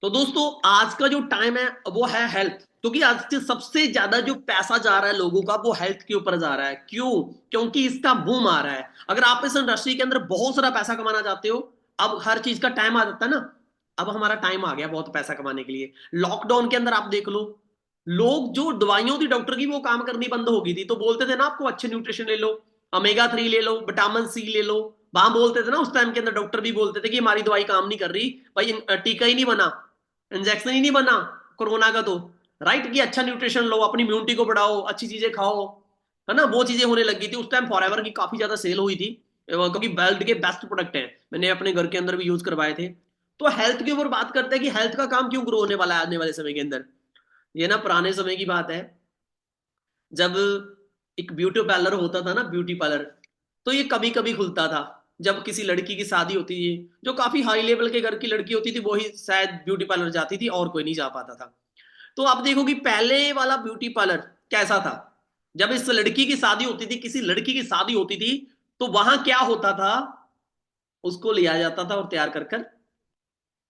तो दोस्तों आज का जो टाइम है वो है हेल्थ, क्योंकि आज से सबसे ज्यादा जो पैसा जा रहा है लोगों का वो हेल्थ के ऊपर जा रहा है। क्यों? क्योंकि इसका बूम आ रहा है। अगर आप इस इंडस्ट्री के अंदर बहुत सारा पैसा कमाना चाहते हो, अब हर चीज का टाइम आ जाता है ना। अब हमारा टाइम आ गया बहुत पैसा कमाने के लिए। लॉकडाउन के अंदर आप देख लो, लोग जो दवाइयां थी डॉक्टर की वो काम करनी बंद हो गई थी, तो बोलते थे ना आपको अच्छे न्यूट्रिशन ले लो, ओमेगा 3 ले लो, विटामिन सी ले लो। वहां बोलते थे ना, उस टाइम के अंदर डॉक्टर भी बोलते थे कि हमारी दवाई काम नहीं कर रही भाई, टीका ही नहीं बना, इंजेक्शन ही नहीं बना कोरोना का। तो राइट कि अच्छा न्यूट्रिशन लो, अपनी इम्यूनिटी को बढ़ाओ, अच्छी चीजें खाओ, है ना। वो चीजें होने लगी थी उस टाइम। फॉरएवर की काफी ज्यादा सेल हुई थी, क्योंकि बेल्ट के बेस्ट प्रोडक्ट हैं, मैंने अपने घर के अंदर भी यूज करवाए थे। तो हेल्थ के ऊपर बात करते हैं कि हेल्थ का काम क्यों ग्रो होने वाला है आने वाले समय के अंदर। ये ना पुराने समय की बात है, जब एक ब्यूटी पार्लर होता था ना, ब्यूटी पार्लर, तो ये कभी कभी खुलता था। जब किसी लड़की की शादी होती थी, जो काफी हाई लेवल के घर की लड़की होती थी, वही शायद ब्यूटी पार्लर जाती थी और कोई नहीं जा पाता था। तो आप देखो कि पहले वाला ब्यूटी पार्लर कैसा था। जब इस लड़की की शादी होती थी, किसी लड़की की शादी होती थी, तो वहां क्या होता था, उसको लिया जाता था और तैयार कर कर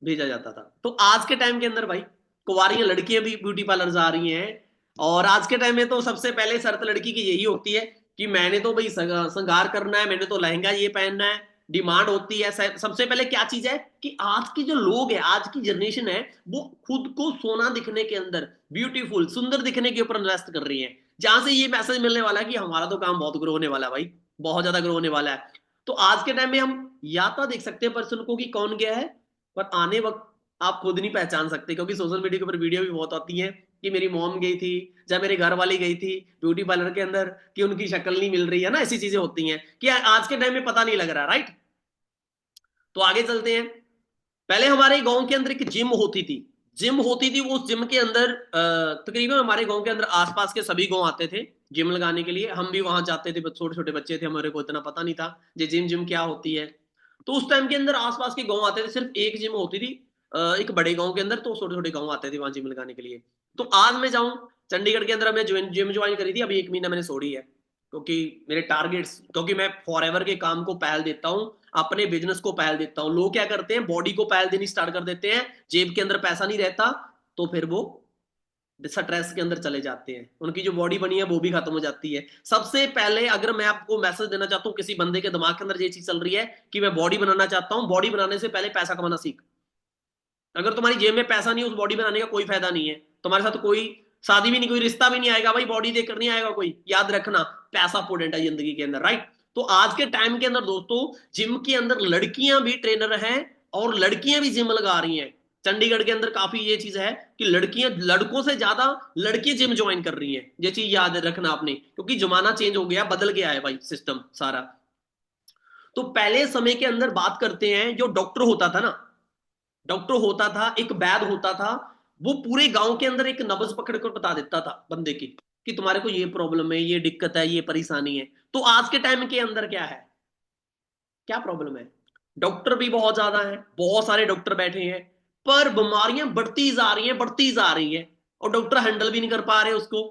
भेजा जाता था। तो आज के टाइम के अंदर भाई, कुंवारी लड़कियां भी ब्यूटी पार्लर जा रही हैं। और आज के टाइम में तो सबसे पहले शर्त लड़की की यही होती है कि मैंने तो भाई श्रृंगार करना है, मैंने तो लहंगा ये पहनना है। डिमांड होती है सबसे पहले क्या चीज है कि आज के जो लोग हैं, आज की जनरेशन है, वो खुद को सोना दिखने के अंदर, ब्यूटीफुल सुंदर दिखने के ऊपर इन्वेस्ट कर रही है। जहां से ये मैसेज मिलने वाला है कि हमारा तो काम बहुत ग्रो होने वाला है भाई, बहुत ज्यादा ग्रो होने वाला है। तो आज के टाइम में हम या तो देख सकते हैं पर्सन को कि कौन गया है, पर आने वक्त आप खुद नहीं पहचान सकते, क्योंकि सोशल मीडिया के ऊपर वीडियो भी बहुत आती है कि मेरी मॉम गई थी, या मेरे घर वाली गई थी ब्यूटी पार्लर के अंदर, कि उनकी शक्ल नहीं मिल रही है ना। ऐसी चीजें होती हैं कि आज के टाइम में पता नहीं लग रहा, राइट। तो आगे चलते हैं। पहले हमारे गांव के अंदर एक जिम होती थी, जिम होती थी। वो उस जिम के अंदर तकरीबन हमारे गांव के अंदर आसपास के सभी गांव आते थे जिम लगाने के लिए। हम भी वहां जाते थे, छोटे छोटे बच्चे थे, हमारे को इतना पता नहीं था ये जिम जिम क्या होती है। तो उस टाइम के अंदर आसपास के गांव आते थे, सिर्फ एक जिम होती थी एक बड़े गांव के अंदर, तो छोटे छोटे गांव आते थे वहां जिम लगाने के लिए। तो आज मैं जाऊं चंडीगढ़ के अंदर, मैं जिम ज्वाइन करी थी, अभी 1 महीना मैंने छोड़ी है, क्योंकि मेरे टारगेट्स, क्योंकि मैं फॉरएवर के काम को पहल देता हूं, अपने बिजनेस को पहल देता हूं। लोग क्या करते हैं, बॉडी को पहल देनी स्टार्ट कर देते हैं, जेब के अंदर पैसा नहीं रहता, तो फिर वो स्ट्रेस के अंदर चले जाते हैं, उनकी जो बॉडी बनी है वो भी खत्म हो जाती है। सबसे पहले अगर मैं आपको मैसेज देना चाहता हूं, किसी बंदे के दिमाग के अंदर ये चीज चल रही है कि मैं बॉडी बनाना चाहता हूं, बॉडी बनाने से पहले पैसा कमाना सीख। अगर तुम्हारी जेब में पैसा नहीं है, उस बॉडी बनाने का कोई फायदा नहीं है। तुम्हारे साथ कोई शादी भी नहीं, कोई रिश्ता भी नहीं आएगा भाई, बॉडी देखकर नहीं आएगा कोई। याद रखना, पैसा इंपॉर्टेंट है जिंदगी के अंदर, राइट। तो आज के टाइम के अंदर दोस्तों, जिम के अंदर लड़कियां भी ट्रेनर हैं, और लड़कियां भी जिम लगा रही हैं। चंडीगढ़ के अंदर काफी ये चीज है कि लड़कियां लड़कों से ज्यादा लड़कियां जिम ज्वाइन कर रही हैं। ये चीज याद रखना आपने, क्योंकि जमाना चेंज हो गया, बदल गया है भाई सिस्टम सारा। तो पहले समय के अंदर बात करते हैं, जो डॉक्टर होता था ना, डॉक्टर होता था, एक वैद होता था, वो पूरे गांव के अंदर एक नब्ज पकड़ कर बता देता था बंदे की कि तुम्हारे को ये प्रॉब्लम है, ये दिक्कत है, ये परेशानी है। तो आज के टाइम के अंदर क्या है, क्या प्रॉब्लम है? डॉक्टर भी बहुत ज्यादा है, बहुत सारे डॉक्टर बैठे हैं, पर बीमारियां बढ़ती जा रही हैं, बढ़ती जा रही हैं, और डॉक्टर हैंडल भी नहीं कर पा रहे उसको।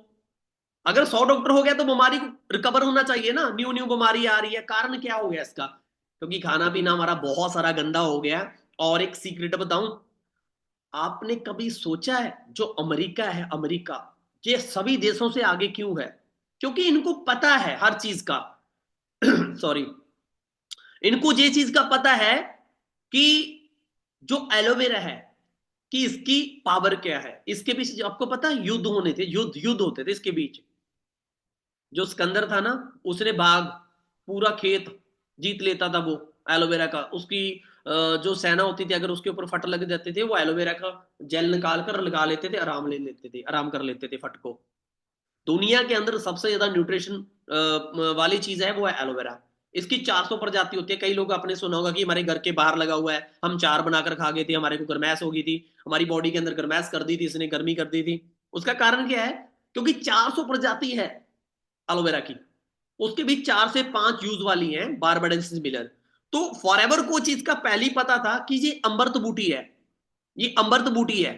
अगर 100 डॉक्टर हो गया तो बीमारी को रिकवर होना चाहिए ना, न्यू न्यू बीमारी आ रही है। कारण क्या हो गया इसका? क्योंकि खाना पीना हमारा बहुत सारा गंदा हो गया। और एक सीक्रेट बताऊं, आपने कभी सोचा है जो अमेरिका है, अमेरिका, ये सभी देशों से आगे क्यों है? क्योंकि इनको पता है हर चीज का सॉरी, इनको ये चीज का पता है कि जो एलोवेरा है, कि इसकी पावर क्या है। इसके बीच जो आपको पता है, युद्ध होने थे, युद्ध युद्ध होते थे इसके बीच। जो सिकंदर था ना, उसने बाग पूरा खेत जीत लेता था वो एलोवेरा का। उसकी जो सेना होती थी, अगर उसके ऊपर फट लग जाते थे, वो एलोवेरा का जेल निकाल कर लगा लेते थे, आराम ले लेते थे, आराम कर लेते थे फट को। दुनिया के अंदर सबसे ज्यादा न्यूट्रिशन वाली चीज है वो है एलोवेरा। इसकी 400 प्रजाति होती है। कई लोग आपने सुना होगा कि हमारे घर के बाहर लगा हुआ है, हम चार बनाकर खा गए थे, हमारे को गर्मैश हो गई थी, हमारी बॉडी के अंदर गर्मैश कर दी थी, इसने गर्मी कर दी थी। उसका कारण क्या है? क्योंकि 400 प्रजाति है एलोवेरा की, उसके भी 4 से 5 यूज वाली हैं, बारबेडेंसिस मिलर। तो फॉरएवर को चीज का पहले ही पता था कि ये अमृत बूटी है, ये अमृत बूटी है।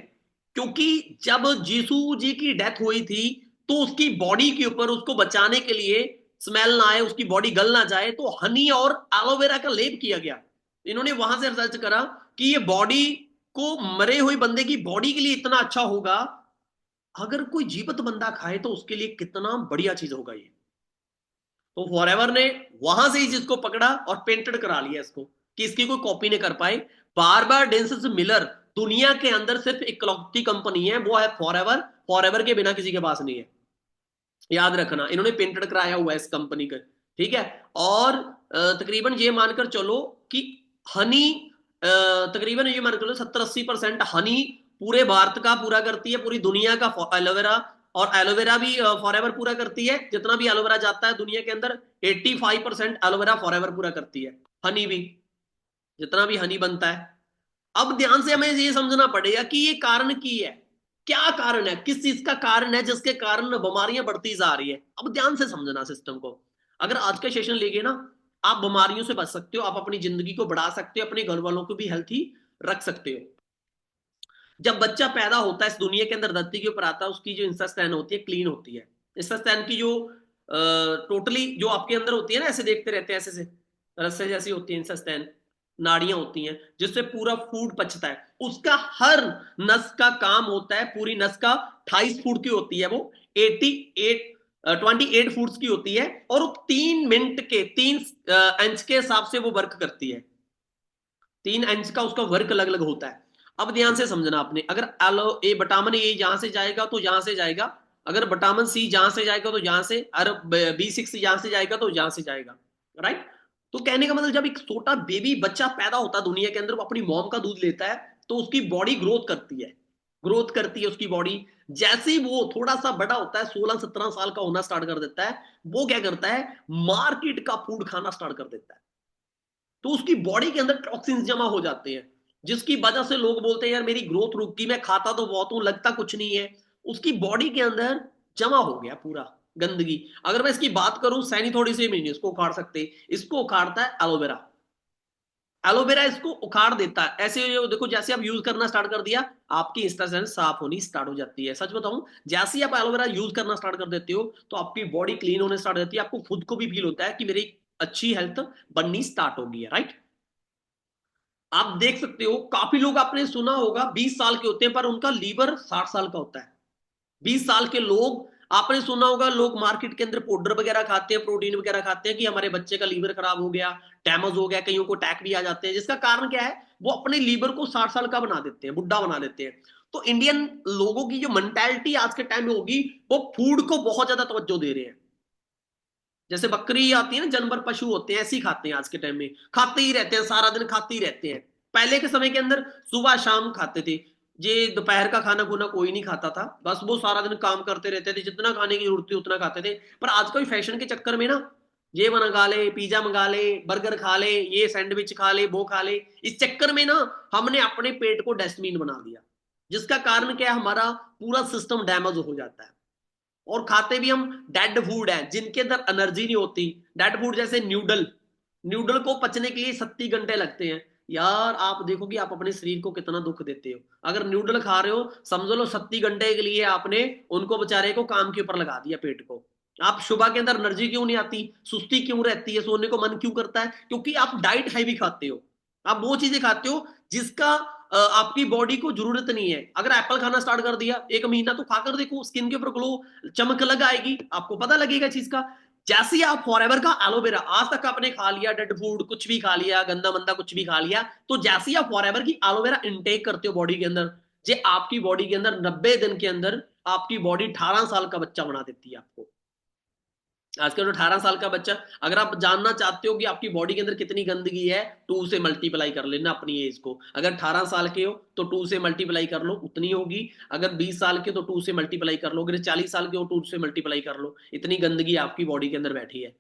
क्योंकि जब यीशु जी की डेथ हुई थी, तो उसकी बॉडी के ऊपर, उसको बचाने के लिए, स्मेल ना आए, उसकी बॉडी गल ना जाए, तो हनी और एलोवेरा का लेप किया गया। इन्होंने वहां से रिसर्च करा कि ये बॉडी को मरे हुए बंदे की बॉडी के लिए इतना अच्छा होगा, अगर कोई जीवित बंदा खाए तो उसके लिए कितना बढ़िया चीज होगा ये। तो फॉरएवर ने वहां से इस चीज को पकड़ा और पेंटेड करा लिया इसको, कि इसकी कोई कॉपी नहीं कर पाए। बार बार डेंसिस मिलर दुनिया के अंदर सिर्फ इकलौती कंपनी है, वो है फॉरएवर। फॉरएवर के बिना किसी के पास नहीं है, याद रखना। इन्होंने पेंटेड कराया हुआ है इस कंपनी का, ठीक है। और तकरीबन ये मानकर चलो कि हनी, तकरीबन ये मानकर चलो 70-80% हनी पूरे भारत का पूरा करती है, पूरी दुनिया का एलोवेरा। और एलोवेरा भी फॉरएवर पूरा करती है, जितना भी एलोवेरा जाता है दुनिया के अंदर 85% एलोवेरा फॉरएवर पूरा करती है। हनी भी, जितना भी हनी बनता है। अब ध्यान से हमें ये समझना पड़ेगा कि ये कारण की है, क्या कारण है, किस चीज का कारण है जिसके कारण बीमारियां बढ़ती जा रही है। अब ध्यान से समझना सिस्टम को। अगर आज का सेशन लेंगे ना, आप बीमारियों से बच सकते हो, आप अपनी जिंदगी को बढ़ा सकते हो, अपने घर वालों को भी हेल्थी रख सकते हो। जब बच्चा पैदा होता है इस दुनिया के अंदर, धरती के ऊपर आता है, उसकी जो इंसेस्टाइन होती है क्लीन होती है। इंसेस्टाइन की जो टोटली जो आपके अंदर होती है ना, ऐसे देखते रहते हैं, ऐसे से रस्से जैसी होती है इंसेस्टाइन, नाड़ियां होती हैं जिससे पूरा फूड पचता है। उसका हर नस का काम होता है, पूरी नस का 28 फूड की होती है वो, 88 28 फूड्स की होती है। और वो 3 मिनट के 3 इंच के हिसाब से वो वर्क करती है। 3 इंच का उसका वर्क अलग अलग होता है। अब ध्यान से समझना आपने, अगर एलो ए विटामिन ए यहां से जाएगा तो यहां से जाएगा, अगर विटामिन सी जहां से जाएगा तो यहां से, अगर B6 यहां से जाएगा तो यहां से जाएगा, राइट। तो कहने का मतलब, जब एक छोटा बेबी बच्चा पैदा होता है दुनिया के अंदर, वो अपनी मॉम का दूध लेता है, तो उसकी बॉडी ग्रोथ करती है, ग्रोथ करती है उसकी बॉडी। जैसे ही वो थोड़ा सा बड़ा होता है, 16-17 साल का होना स्टार्ट कर देता है, वो क्या करता है, मार्केट का फूड खाना स्टार्ट कर देता है। तो उसकी बॉडी के अंदर टॉक्सिन्स जमा हो जाते हैं, जिसकी वजह से लोग बोलते हैं यार मेरी ग्रोथ रुक गई, मैं खाता तो बहुत हूं, लगता कुछ नहीं है। उसकी बॉडी के अंदर जमा हो गया पूरा गंदगी। अगर मैं इसकी बात करूं, सैनी थोड़ी सी नहीं इसको उखाड़ सकते, इसको उखाड़ता है एलोवेरा। एलोवेरा इसको उखाड़ देता है। ऐसे देखो, जैसे आप यूज करना स्टार्ट कर दिया, आपकी इंस्टेस्टाइन साफ होनी स्टार्ट हो जाती है। सच बताऊं, जैसे ही आप एलोवेरा यूज करना स्टार्ट कर देते हो, तो आपकी बॉडी क्लीन होने स्टार्ट हो जाती है। आपको खुद को भी फील होता है कि मेरी अच्छी हेल्थ बननी स्टार्ट हो गई है, राइट। आप देख सकते हो, काफी लोग आपने सुना होगा 20 साल के होते हैं पर उनका लीवर 60 साल का होता है। 20 साल के लोग, आपने सुना होगा लोग मार्केट के अंदर पाउडर वगैरह खाते हैं, प्रोटीन वगैरह खाते हैं कि हमारे बच्चे का लीवर खराब हो गया, डैमेज हो गया, कईयों को अटैक भी आ जाते हैं। जिसका कारण क्या है, वो अपने लीवर को 60 साल का बना देते हैं, बुढ़ा बना देते हैं। तो इंडियन लोगों की जो मेंटालिटी आज के टाइम में होगी, वो फूड को बहुत ज्यादा तवज्जो दे रहे हैं। जैसे बकरी आती है ना, जानवर पशु होते हैं, ऐसे ही खाते हैं आज के टाइम में, खाते ही रहते हैं, सारा दिन खाते ही रहते हैं। पहले के समय के अंदर सुबह शाम खाते थे, ये दोपहर का खाना खुना कोई नहीं खाता था, बस वो सारा दिन काम करते रहते थे, जितना खाने की जरूरत थी उतना खाते थे। पर आज कल फैशन के चक्कर में ना, ये मंगा ले, पिज्जा मंगा ले, बर्गर खा ले, ये सैंडविच खा ले, वो खा ले, इस चक्कर में ना हमने अपने पेट को डस्टबिन बना दिया। जिसका कारण क्या है, हमारा पूरा सिस्टम डैमेज हो जाता है। और खाते भी हम डेड फूड है, जिनके अंदर एनर्जी नहीं होती। डेड फूड जैसे न्यूडल, न्यूडल को पचने के लिए 70 घंटे लगते हैं। यार आप देखो कि आप अपने शरीर को कितना दुख देते हो। अगर न्यूडल खा रहे हो, समझ लो 70 घंटे के लिए आपने उनको बेचारे को काम के ऊपर लगा दिया, पेट को। आप सुबह के अंदर एनर्जी क्यों नहीं आती, सुस्ती क्यों रहती है, सोने को मन क्यों करता है, क्योंकि आप डाइट हैवी खाते हो। आप वो चीजें खाते हो जिसका आपकी बॉडी को जरूरत नहीं है। अगर एप्पल खाना स्टार्ट कर दिया, 1 महीना तो खाकर देखो, स्किन के ऊपर ग्लो, चमक लग आएगी, आपको पता लगेगा चीज का। जैसे ही आप फॉरएवर का एलोवेरा आज तक आपने खा लिया, डेड फूड कुछ भी खा लिया, गंदा मंदा कुछ भी खा लिया, तो जैसे ही आप फॉरएवर की एलोवेरा इनटेक करते हो बॉडी के अंदर, जे आपकी बॉडी के अंदर 90 दिन के अंदर आपकी बॉडी 18 साल का बच्चा बना देती है आपको। आजकल जो 18 साल का बच्चा, अगर आप जानना चाहते हो कि आपकी बॉडी के अंदर कितनी गंदगी है, 2 से मल्टीप्लाई कर लेना अपनी एज को। अगर 18 साल के हो तो 2 से मल्टीप्लाई कर लो, उतनी होगी। अगर 20 साल के तो 2 से मल्टीप्लाई कर लो, अगर 40 साल के हो 2 से मल्टीप्लाई कर लो। इतनी गंदगी आपकी बॉडी के अंदर बैठी है,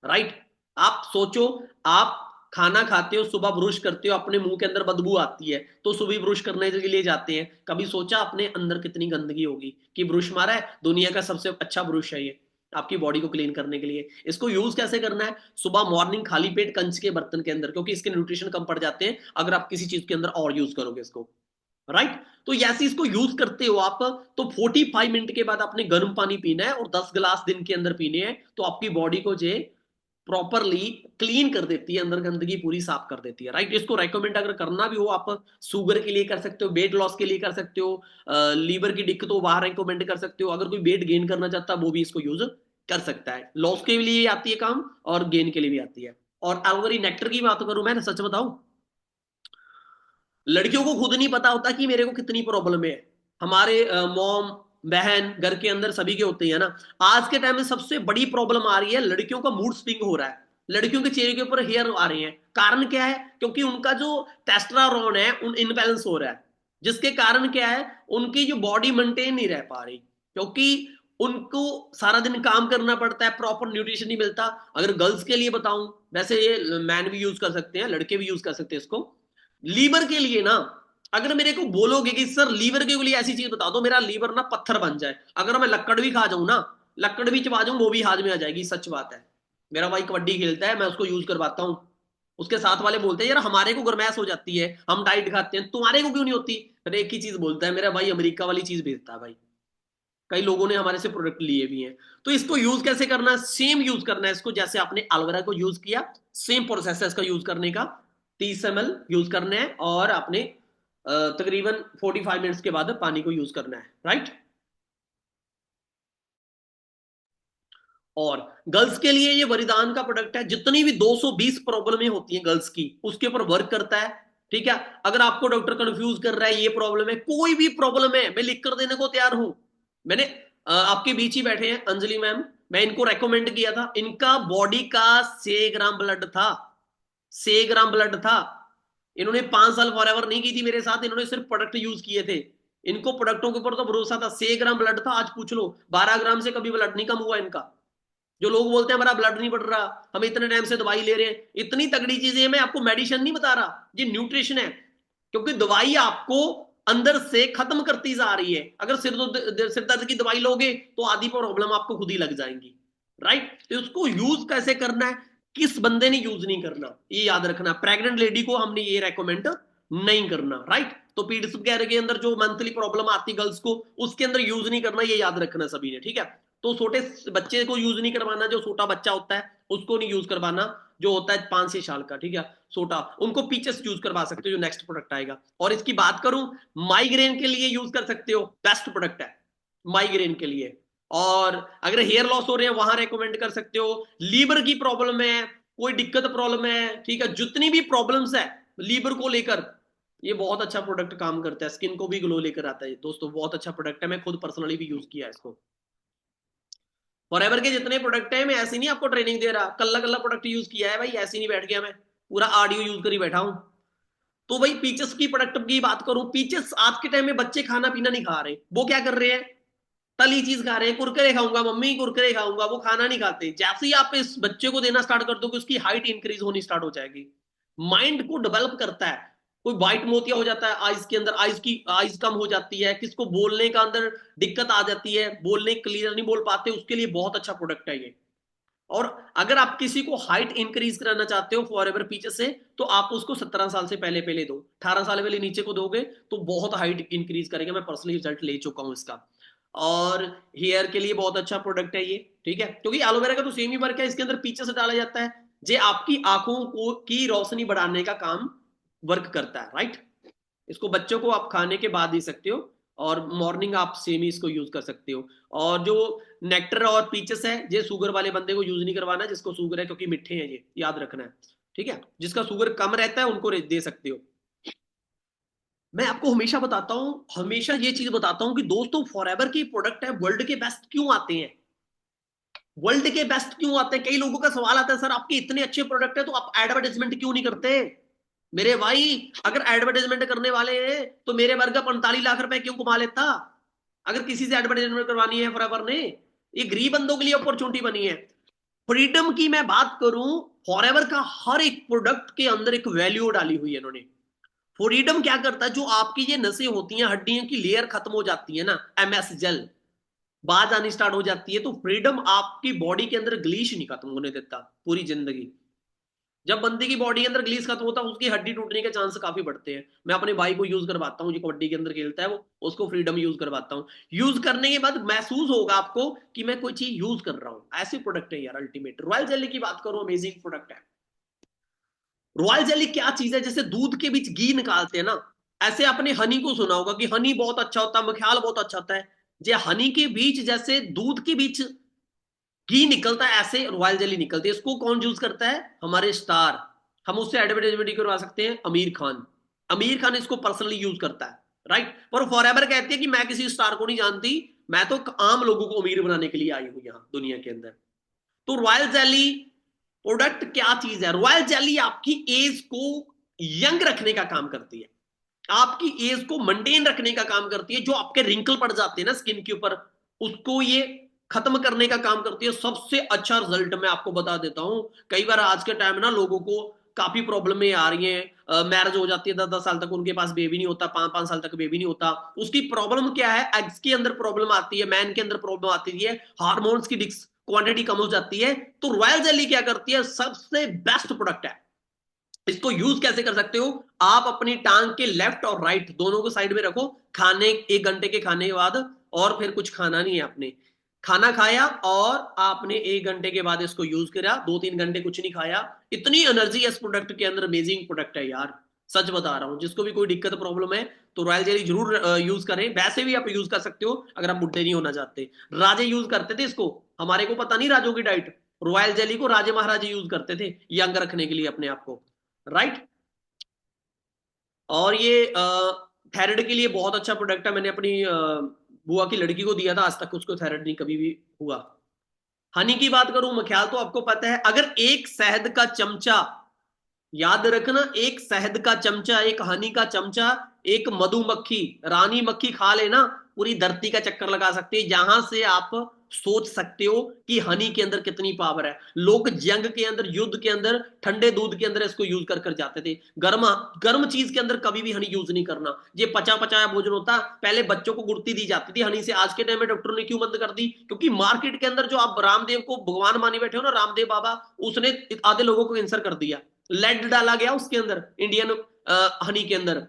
राइट। आप सोचो, आप खाना खाते हो, सुबह ब्रश करते हो, अपने मुंह के अंदर बदबू आती है, तो सुबह ब्रश करने के लिए जाते हैं। कभी सोचा अपने अंदर कितनी गंदगी होगी कि ब्रश मारा है, दुनिया का सबसे अच्छा ब्रश है ये आपकी बॉडी को क्लीन करने के लिए। इसको यूज कैसे करना है, सुबह मॉर्निंग खाली पेट कंच के बर्तन के अंदर, क्योंकि इसके न्यूट्रिशन कम पड़ जाते हैं अगर आप किसी चीज के अंदर और यूज करोगे इसको, राइट। तो ऐसे इसको यूज करते हो आप, तो 45 मिनट के बाद आपने गर्म पानी पीना है और 10 गिलास दिन के अंदर पीने हैं, तो आपकी बॉडी को जे प्रॉपरली क्लीन कर देती है, अंदर गंदगी पूरी साफ कर देती है, राइट। इसको रेकमेंड अगर करना भी हो आप शुगर के लिए कर सकते हो, वेट लॉस के लिए कर सकते हो, लीवर की दिक्कत हो वहां रेकमेंड कर सकते हो, अगर कोई वेट गेन करना चाहता है वो भी इसको यूज कर सकता है। लॉस के लिए आती है काम और गेन के लिए भी आती है। और अगर ये नेक्टर की बात करूं, मैं सच बताऊं, लड़कियों को खुद नहीं पता होता कि मेरे को कितनी प्रॉब्लम है। हमारे मॉम बहन घर के अंदर सभी के होते हैं ना। आज के टाइम में सबसे बड़ी प्रॉब्लम आ रही है, लड़कियों का मूड स्विंग हो रहा है, लड़कियों के चेहरे के ऊपर हेयर आ रहे हैं। कारण क्या है? क्योंकि उनका जो टेस्टोस्टेरोन है उन इनबैलेंस हो रहा है, जिसके कारण क्या है, उनकी जो बॉडी मेंटेन नहीं रह पा रही, क्योंकि उनको सारा दिन काम करना पड़ता है, प्रॉपर न्यूट्रिशन नहीं मिलता। अगर गर्ल्स के लिए बताऊं, वैसे ये मैन भी यूज कर सकते हैं, लड़के भी यूज कर सकते हैं इसको। लीवर के लिए ना, अगर मेरे को बोलोगे कि सर लीवर के लिए ऐसी चीज बता दो मेरा लीवर ना पत्थर बन जाए, अगर मैं लक्कड़ भी खा जाऊं ना, लक्कड़ भी चबा जाऊं वो भी हाथ में आ जाएगी, सच बात है। मेरा भाई कबड्डी खेलता है, मैं उसको यूज करवाता हूं। उसके साथ वाले बोलते हैं यार हमारे को गर्मैश हो जाती है, हम डाइट खाते हैं, तुम्हारे को क्यों नहीं होती? अरे एक ही चीज बोलता है मेरा भाई, अमेरिका वाली चीज भेजता है भाई। कई लोगों ने हमारे से प्रोडक्ट लिए भी हैं। तो इसको यूज कैसे करना है? सेम यूज करना है इसको जैसे आपने एलोवेरा को यूज किया, सेम प्रोसेस है इसका यूज करने का। 30 ml यूज करना है और आपने तकरीबन 45 मिनट्स के बाद पानी को यूज करना है, राइट। और गर्ल्स के लिए ये वरदान का प्रोडक्ट है, जितनी भी 220 प्रॉब्लमें होती हैं गर्ल्स की उसके ऊपर वर्क करता है, ठीक है। अगर आपको डॉक्टर कंफ्यूज कर रहा है ये प्रॉब्लम है, कोई भी प्रॉब्लम है, मैं लिख कर देने को तैयार हूं। मैंने आपके बीच ही बैठे हैं अंजलि मैम, मैं इनको रेकमेंड किया था, इनका बॉडी का 6 ग्राम ब्लड था, 6 ग्राम ब्लड था। इन्होंने 5 साल फॉरएवर नहीं की थी मेरे साथ, इन्होंने सिर्फ प्रोडक्ट यूज किए थे। इनको प्रोडक्टों के ऊपर तो भरोसा था। 6 ग्राम ब्लड था, आज पूछ लो 12 ग्राम से कभी ब्लड नहीं कम हुआ इनका। जो लोग बोलते हैं हमारा ब्लड नहीं बढ़ रहा, हम इतने टाइम से दवाई ले रहे हैं, इतनी तगड़ी चीजें हैं, मैं आपको मेडिसिन नहीं बता रहा, ये न्यूट्रिशन है। क्योंकि दवाई आपको अंदर से खत्म करती जा रही है। अगर सिर दर्द की दवाई लोगे तो आधी प्रॉब्लम आपको खुद ही लग जाएंगी, राइट। तो उसको यूज कैसे करना है, किस बंदे ने यूज नहीं करना, ये याद रखना। प्रेग्नेंट लेडी को हमने ये रेकमेंड नहीं करना, राइट। तो पीरियड्स वगैरह के अंदर जो मंथली प्रॉब्लम आती गर्ल्स को, उसके अंदर यूज नहीं करना, ये याद रखना सभी ने, ठीक है। तो छोटे बच्चे को यूज नहीं करवाना, जो छोटा बच्चा होता है उसको नहीं यूज करवाना, जो होता है 5 से 6 साल का, ठीक है, छोटा, उनको पीचेस यूज करवा सकते हो जो नेक्स्ट प्रोडक्ट आएगा। और इसकी बात करूं, माइग्रेन के लिए यूज कर सकते हो, बेस्ट प्रोडक्ट है माइग्रेन के लिए। और अगर हेयर लॉस हो रहे हैं वहां रेकमेंड कर सकते हो। लीवर की प्रॉब्लम है, कोई दिक्कत प्रॉब्लम है, ठीक है, जितनी भी प्रॉब्लम्स है लीवर को लेकर, ये बहुत अच्छा प्रोडक्ट काम करता है, स्किन को भी ग्लो लेकर आता है दोस्तों, बहुत अच्छा प्रोडक्ट है, मैं खुद पर्सनली भी यूज किया है इसको। फॉरएवर के जितने प्रोडक्ट है, मैं ऐसे नहीं आपको ट्रेनिंग दे रहा, कल्ला कल्ला प्रोडक्ट यूज किया है भाई, ऐसे नहीं बैठ गया मैं, पूरा ऑडियो यूज कर ही बैठा हूं। तो भाई पीचेस की प्रोडक्ट की बात करूं, पीचेस आज के टाइम में बच्चे खाना पीना नहीं खा रहे, वो क्या कर रहे हैं, तली चीज खा रहे हैं, कुरकुरे खाऊंगा मम्मी, कुरकुरे खाऊंगा, वो खाना नहीं खाते। जैसे ही आप इस बच्चे को देना स्टार्ट कर दो, उसकी हाइट इंक्रीज होनी स्टार्ट हो जाएगी, माइंड को डेवलप करता है। कोई व्हाइट मोतिया हो जाता है आइज के अंदर, आइज की आइज कम हो जाती है, किसको बोलने का अंदर दिक्कत आ जाती है, बोलने क्लियर नहीं बोल पाते, उसके लिए बहुत अच्छा प्रोडक्ट है ये। और अगर आप किसी को हाइट इंक्रीज कराना चाहते हो फॉरएवर पीछे से, तो आप उसको 17 साल से पहले पहले दो, 18 साल वाले नीचे को दोगे तो बहुत हाइट इंक्रीज करेगा, मैं पर्सनली रिजल्ट ले चुका हूं इसका। और हेयर के लिए बहुत अच्छा प्रोडक्ट है ये, ठीक है, क्योंकि एलोवेरा का तो सेम ही वर्क है, इसके अंदर पीछे से डाला जाता है, जे आपकी आंखों को की रोशनी बढ़ाने का काम वर्क करता है, राइट। इसको बच्चों को आप खाने के बाद दे सकते हो, और मॉर्निंग आप सेम ही इसको यूज कर सकते हो। और जो नेक्टर और पीचेस है, ये शुगर वाले बंदे को यूज नहीं करवाना, जिसको शुगर है, क्योंकि मिठे हैं ये, याद रखना है, ठीक है। जिसका शुगर कम रहता है उनको दे सकते हो। मैं आपको हमेशा बताता हूं, हमेशा ये चीज बताता हूं कि दोस्तों फॉरएवर के प्रोडक्ट है, वर्ल्ड के बेस्ट क्यों आते हैं, वर्ल्ड के बेस्ट क्यों आते हैं? कई लोगों का सवाल आता है सर आपके इतने अच्छे प्रोडक्ट है तो आप एडवर्टाइजमेंट क्यों नहीं करते? मेरे भाई अगर एडवर्टाइजमेंट करने वाले हैं तो मेरे वर्ग का 45 लाख रुपए क्यों कमा लेता? अगर किसी से एडवर्टाइजमेंट करवानी है फॉरएवर ने, ये गरीब बंदों के लिए अपॉर्चुनिटी बनी है। फ्रीडम की मैं बात करूं, फॉरएवर का हर एक प्रोडक्ट के अंदर एक वैल्यू डाली हुई है इन्होंने। फ्रीडम क्या करता है, जो आपकी ये नसें होती हैं, हड्डियों की लेयर खत्म हो जाती है ना, एमएस जेल बाज आनी स्टार्ट हो जाती है, तो फ्रीडम आपकी बॉडी के अंदर ग्लीश नहीं खत्म होने देता पूरी जिंदगी। जब बंदे की बॉडी के अंदर ग्लीस खत्म होता है उसकी हड्डी टूटने के चांस काफी बढ़ते हैं। मैं अपने भाई को यूज करवाता हूँ जो कबड्डी के अंदर खेलता है, वो उसको फ्रीडम यूज करवाता हूँ। यूज करने के बाद महसूस होगा आपको कि मैं कोई चीज यूज कर रहा हूँ। ऐसे प्रोडक्ट है यार अल्टीमेट। रॉयल जेली की बात करूं, अमेजिंग प्रोडक्ट है। रॉयल जेली क्या चीज है, जैसे दूध के बीच घी निकालते हैं ना, ऐसे आपने हनी को सुना होगा कि हनी बहुत अच्छा होता है, मख्याल बहुत अच्छा होता है। जे हनी के बीच जैसे दूध के बीच घी निकलता है, ऐसे रॉयल जेली निकलती है। इसको कौन यूज करता है? हमारे स्टार। हम उससे एडवर्टाइजमेंट करवा सकते हैं, आमिर खान। आमिर खान इसको पर्सनली यूज करता है, राइट। पर फॉरएवर कहती है कि मैं किसी स्टार को नहीं जानती, मैं तो आम लोगों को अमीर बनाने के लिए आई हूं यहां दुनिया के अंदर। तो रॉयल जेली प्रोडक्ट क्या चीज है? रॉयल जेली आपकी एज को यंग रखने का काम करती है, आपकी एज को मेंटेन रखने का काम करती है। जो आपके रिंकल पड़ जाते हैं ना स्किन के ऊपर, उसको ये खत्म करने का काम करती है। सबसे अच्छा रिजल्ट मैं आपको बता देता हूं। कई बार आज के टाइम ना लोगों को काफी प्रॉब्लम आ रही है, मैरिज हो जाती है 10-10 साल तक उनके पास बेबी नहीं होता, 5-5 साल तक बेबी नहीं होता। उसकी प्रॉब्लम क्या है? एग्स के अंदर प्रॉब्लम आती है, मैन के अंदर प्रॉब्लम आती है, हार्मोन्स की क्वांटिटी कम हो जाती है। तो रॉयल जेली क्या करती है? सबसे बेस्ट प्रोडक्ट है। इसको यूज कैसे कर सकते हो? आप अपनी टांग के लेफ्ट और राइट दोनों को साइड में रखो, खाने 1 घंटे के खाने के बाद, और फिर कुछ खाना नहीं है आपने। खाना खाया और आपने 1 घंटे के बाद इसको यूज करा, 2-3 घंटे कुछ नहीं खाया, इतनी एनर्जी है इस प्रोडक्ट के अंदर। अमेजिंग प्रोडक्ट है यार, सच बता रहा हूं। जिसको भी कोई दिक्कत प्रॉब्लम है तो रॉयल जेली जरूर यूज करें। वैसे भी आप यूज कर सकते हो अगर आप बुढ़े नहीं होना चाहते। राजे यूज करते थे इसको, हमारे को पता नहीं राजों की डाइट। रॉयल जेली को राजे महाराजे यूज करते थे यंग रखने के लिए अपने आप को, राइट। और ये थायराइड के लिए बहुत अच्छा प्रोडक्ट है। मैंने अपनी बुआ की लड़की को दिया था, आज तक उसको थायराइड नहीं कभी भी हुआ। हनी की बात करूं, मख्याल तो आपको पता है। अगर एक शहद का चमचा, याद रखना, एक शहद का चमचा, एक हनी का चमचा, एक मधुमक्खी रानी मक्खी खा लेना, पूरी धरती का चक्कर लगा सकते हैं। जहां से आप सोच सकते हो कि हनी के अंदर कितनी पावर है। लोग जंग के अंदर, युद्ध के अंदर, ठंडे दूध के अंदर इसको यूज कर कर जाते थे। गर्म गर्म चीज के अंदर कभी भी हनी यूज नहीं करना। ये पचा पचाया भोजन होता। पहले बच्चों को गुड़ती दी जाती थी हनी से, आज के टाइम में डॉक्टरों ने क्यों बंद कर दी? क्योंकि मार्केट के अंदर जो आप रामदेव को भगवान मानी बैठे हो ना, रामदेव बाबा, उसने आधे लोगों को कैंसर कर दिया। लेड डाला गया उसके अंदर, इंडियन हनी के अंदर।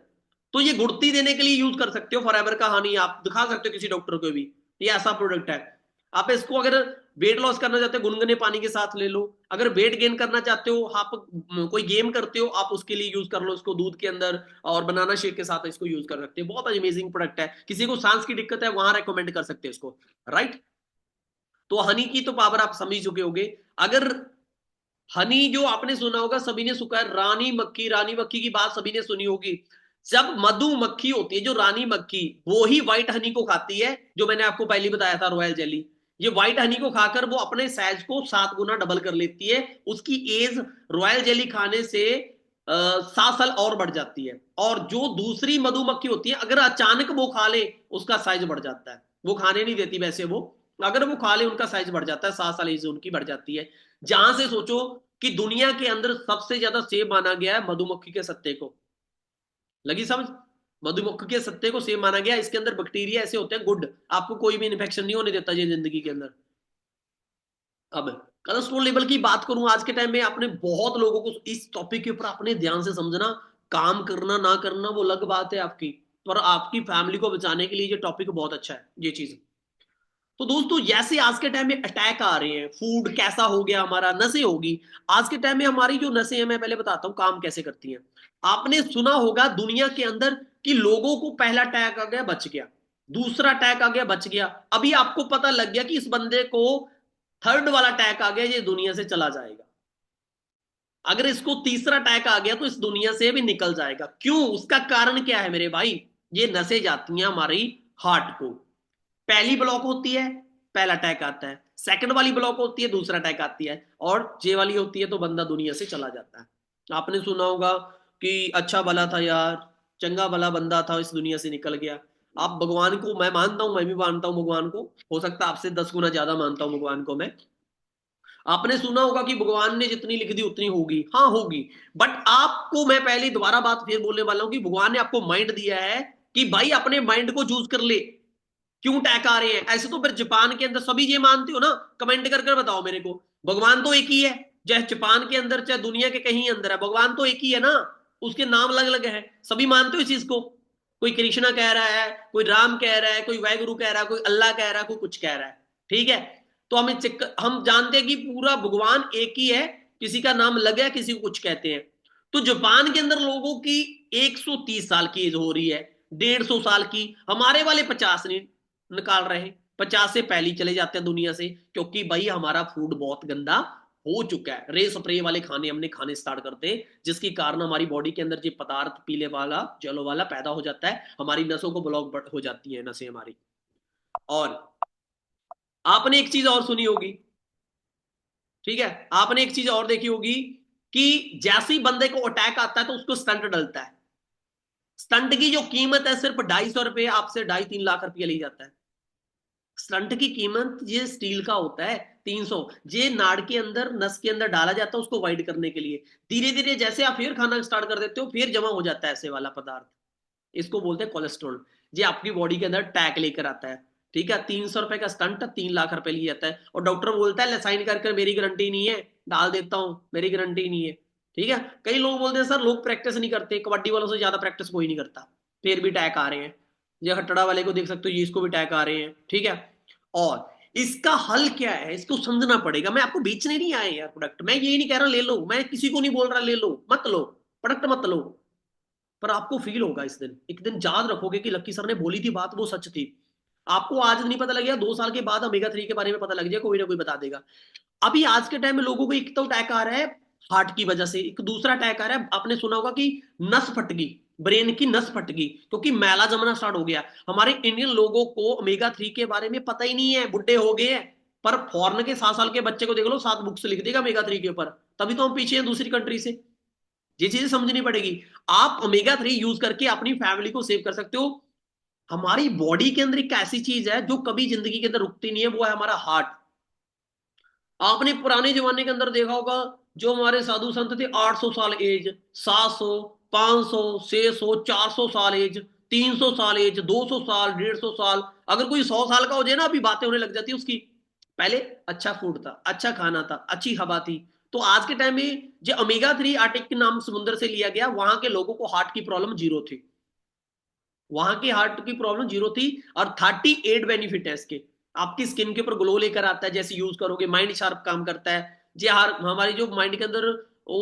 तो ये गुड़ती देने के लिए यूज कर सकते हो। फॉरएवर का हनी आप दिखा सकते हो किसी डॉक्टर को भी, ये ऐसा प्रोडक्ट है। आप इसको अगर वेट लॉस करना चाहते हो गुनगुने पानी के साथ ले लो। अगर वेट गेन करना चाहते हो, आप कोई गेम करते हो, आप उसके लिए यूज कर लो इसको दूध के अंदर, और बनाना शेक के साथ इसको यूज कर सकते हो। बहुत अमेजिंग प्रोडक्ट है। किसी को सांस की दिक्कत है वहां रेकमेंड कर सकते हैं इसको, राइट। तो हनी की तो पावर आप समझ चुके होगे। अगर हनी जो आपने सुना होगा, सभी ने सुना है, रानी मक्खी, रानी मक्खी की बात सभी ने सुनी होगी। जब मधुमक्खी होती है जो रानी मक्खी, वो ही व्हाइट हनी को खाती है, जो मैंने आपको पहले बताया था रॉयल जेली। ये व्हाइट हनी को खाकर वो अपने साइज को 7 गुना डबल कर लेती है। उसकी एज रॉयल जेली खाने से 7 साल और बढ़ जाती है। और जो दूसरी मधुमक्खी होती है, अगर अचानक वो खा ले, उसका साइज बढ़ जाता है। वो खाने नहीं देती वैसे, वो अगर वो खा ले उनका साइज बढ़ जाता है, 7 साल एज उनकी बढ़ जाती है। जहां से सोचो कि दुनिया के अंदर सबसे ज्यादा सेब माना गया है मधुमक्खी के सत्ते को। लगी समझ? मधुमक्खी के सत्ते को सेब माना गया। इसके अंदर बैक्टीरिया ऐसे होते हैं गुड, आपको कोई भी इन्फेक्शन नहीं होने देता ये जिंदगी के अंदर। अब कोलेस्ट्रॉल लेवल की बात करूं, आज के टाइम में आपने बहुत लोगों को इस टॉपिक के ऊपर अपने ध्यान से समझना। काम करना ना करना वो अलग बात है आपकी, पर आपकी फैमिली को बचाने के लिए ये टॉपिक बहुत अच्छा है, ये चीज। तो दोस्तों जैसे आज के टाइम में अटैक आ रहे हैं, फूड कैसा हो गया हमारा, नसें होगी। आज के टाइम में हमारी जो नसें हैं, मैं पहले बताता हूं काम कैसे करती हैं। आपने सुना होगा दुनिया के अंदर कि लोगों को पहला अटैक आ गया बच गया, दूसरा अटैक आ गया बच गया, अभी आपको पता लग गया कि इस बंदे को थर्ड वाला अटैक आ गया, ये दुनिया से चला जाएगा। अगर इसको तीसरा अटैक आ गया तो इस दुनिया से भी निकल जाएगा। क्यों? उसका कारण क्या है मेरे भाई? ये नसें जाती हैं हमारी हार्ट को। पहली ब्लॉक होती है, पहला अटैक आता है। सेकंड वाली ब्लॉक होती है, दूसरा अटैक आती है। और जे वाली होती है तो बंदा दुनिया से चला जाता है। आपने सुना होगा कि अच्छा भला था यार, चंगा भला बंदा था, इस दुनिया से निकल गया। आप भगवान को, मैं मानता हूं, मैं भी मानता हूं भगवान को, हो सकता है आपसे 10 गुना ज्यादा मानता हूं भगवान को मैं। आपने सुना होगा कि भगवान ने जितनी लिख दी उतनी होगी, हाँ होगी। बट आपको मैं पहले दोबारा बात फिर बोलने वाला हूं कि भगवान ने आपको माइंड दिया है कि भाई अपने माइंड को चूज कर ले। क्यों अटैक आ रहे हैं? ऐसे तो फिर जापान के अंदर सभी ये मानते हो ना? कमेंट कर कर बताओ मेरे को। भगवान तो एक ही है, चाहे जापान के अंदर चाहे दुनिया के कहीं अंदर है, भगवान तो एक ही है ना, उसके नाम अलग अलग है, सभी मानते हो इस चीज को। कोई कृष्णा कह रहा है, कोई राम कह रहा है, कोई वाहेगुरु कह रहा है, कोई अल्लाह कह रहा है, कोई कुछ कह रहा है। ठीक है, तो हम जानते हैं कि पूरा भगवान एक ही है, किसी का नाम अलग है, किसी को कुछ कहते हैं। तो जापान के अंदर लोगों की 130 साल की एज हो रही है, 150 साल की, हमारे वाले 50 नहीं निकाल रहे, 50 से पहले चले जाते हैं दुनिया से, क्योंकि भाई हमारा फूड बहुत गंदा हो चुका है, रे स्प्रे वाले खाने हमने खाने स्टार्ट करते, जिसके कारण हमारी बॉडी के अंदर जो पदार्थ पीले वाला जलो वाला पैदा हो जाता है, हमारी नसों को ब्लॉक हो जाती है नसें हमारी। और आपने एक चीज और सुनी होगी, ठीक है, आपने एक चीज और देखी होगी कि जैसे ही बंदे को अटैक आता है तो उसको स्टंट डलता है। स्टंट की जो कीमत है सिर्फ 250 रुपये, आपसे 2.5-3 लाख रुपया ली जाता है। स्टंट की कीमत ये स्टील का होता है 300, ये नाड़ के अंदर नस के अंदर डाला जाता है उसको वाइड करने के लिए। धीरे धीरे जैसे आप फिर खाना स्टार्ट कर देते हो फिर जमा हो जाता है ऐसे वाला पदार्थ, इसको बोलते हैं कोलेस्ट्रॉल। ये आपकी बॉडी के अंदर टैक लेकर आता है। ठीक है, 300 रुपए का स्टंट 3 लाख रुपए लिया जाता है, और डॉक्टर बोलता है साइन कर कर मेरी गारंटी नहीं है, डाल देता हूं मेरी गारंटी नहीं है। ठीक है, कई लोग बोलते हैं सर लोग प्रैक्टिस नहीं करते, कबड्डी वालों से ज्यादा प्रैक्टिस कोई नहीं करता, फिर भी टैक आ रहे हैं। ये हट्टड़ा वाले को देख सकते हो, ये इसको भी टैक आ रहे हैं। ठीक है, और इसका हल क्या है, इसको समझना पड़ेगा। मैं आपको बेचने नहीं आया यार प्रोडक्ट, मैं ये नहीं कह रहा ले लो, मैं किसी को नहीं बोल रहा ले लो मत लो, प्रोडक्ट मत लो, पर आपको फील होगा इस दिन, एक दिन याद रखोगे कि लक्की सर ने बोली थी बात वो सच थी। आपको आज नहीं पता लगेगा, 2 साल के बाद ओमेगा 3 के बारे में पता लग जाएगा, कोई ना कोई बता देगा। अभी आज के टाइम में लोगों को एक तो अटैक आ रहा है हार्ट की वजह से, एक दूसरा अटैक आ रहा है, आपने सुना होगा कि नस फट गई, ब्रेन की नस फट गई, क्योंकि मैला जमना स्टार्ट हो गया। हमारे इंडियन लोगों को ओमेगा 3 के बारे में पता ही नहीं है, बुढ़े हो गए हैं। पर फॉरेन के 7 साल के बच्चे को देख लो, 7 बुक्स लिख देगा ओमेगा 3 के ऊपर, तभी तो हम पीछे हैं दूसरी कंट्री से। ये चीजें समझनी पड़ेगी। आप ओमेगा 3 यूज करके अपनी फैमिली को सेव कर सकते हो। हमारी बॉडी के अंदर एक ऐसी चीज है जो कभी जिंदगी के अंदर रुकती नहीं है, वो है हमारा हार्ट। आपने पुराने जमाने के अंदर देखा होगा, जो हमारे साधु संत थे 800 साल एज, 700, 500, 600, 400 साल एज, 300 साल एज, 200 साल, 150 साल। अगर कोई 100 साल का हो जाए ना, अभी बातें होने लग जाती है उसकी। पहले अच्छा फूड था, अच्छा खाना था, अच्छी हवा थी। तो आज के टाइम में जो ओमेगा 3 आर्टिक के नाम समुद्र से लिया गया, वहां के लोगों को हार्ट की प्रॉब्लम जीरो थी, वहां की हार्ट की प्रॉब्लम जीरो थी। और 38 बेनिफिट है इसके। आपकी स्किन के ऊपर ग्लो लेकर आता है, जैसे यूज करोगे माइंड शार्प काम करता है। ये हमारी जो माइंड के अंदर वो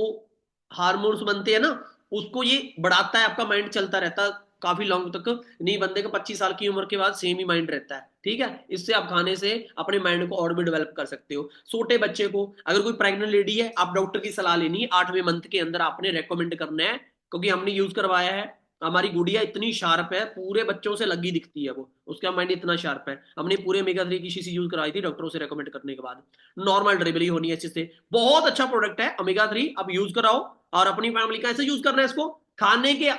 हार्मोन्स बनते हैं ना, उसको ये बढ़ाता है, आपका माइंड चलता रहता है काफी लॉन्ग तक। नहीं, बंदे का 25 साल की उम्र के बाद सेम ही माइंड रहता है। ठीक है, इससे आप खाने से अपने माइंड को और भी डेवलप कर सकते हो। छोटे बच्चे को, अगर कोई प्रेग्नेंट लेडी है, आप डॉक्टर की सलाह लेनी है, 8वें मंथ के अंदर आपने रेकमेंड करना है, क्योंकि हमने यूज करवाया है। हमारी गुड़िया इतनी शार्प है, पूरे बच्चों से लगी दिखती है वो, उसका माइंड इतना शार्प है। हमने पूरे ओमेगा 3 की शीशी यूज करवाई थी डॉक्टरों से रेकमेंड करने के बाद। नॉर्मल डिलीवरी होनी है अच्छे से। बहुत अच्छा प्रोडक्ट है ओमेगा 3, अब यूज कराओ। और अपनी फैमिली का ऐसे यूज करना है इसको, खाने के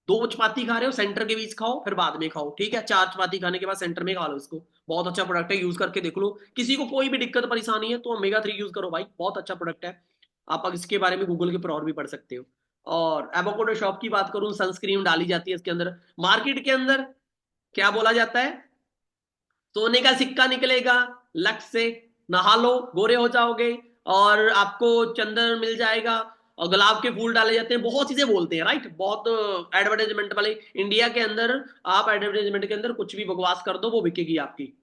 2 चपाती खा रहे हो, सेंटर के बीच खाओ फिर बाद में खाओ। ठीक है, 4 चपाती खाने के बाद सेंटर में खा लो इसको। बहुत अच्छा प्रोडक्ट है, यूज करके देख लो। किसी को कोई भी दिक्कत परेशानी है तो ओमेगा 3 यूज करो भाई, बहुत अच्छा प्रोडक्ट है। आप इसके बारे में गूगल के ऊपर और भी पढ़ सकते हो। और एवोकाडो शॉप की बात करूं, सनस्क्रीन डाली जाती है इसके अंदर। मार्केट के अंदर क्या बोला जाता है, सोने का सिक्का निकलेगा लक्स से, नहा लो गोरे हो जाओगे, और आपको चंदन मिल जाएगा, और गुलाब के फूल डाले जाते हैं, बहुत चीजें बोलते हैं राइट, बहुत एडवर्टाइजमेंट वाले। इंडिया के अंदर आप एडवर्टाइजमेंट के अंदर कुछ भी बकवास कर दो, वो बिकेगी आपकी,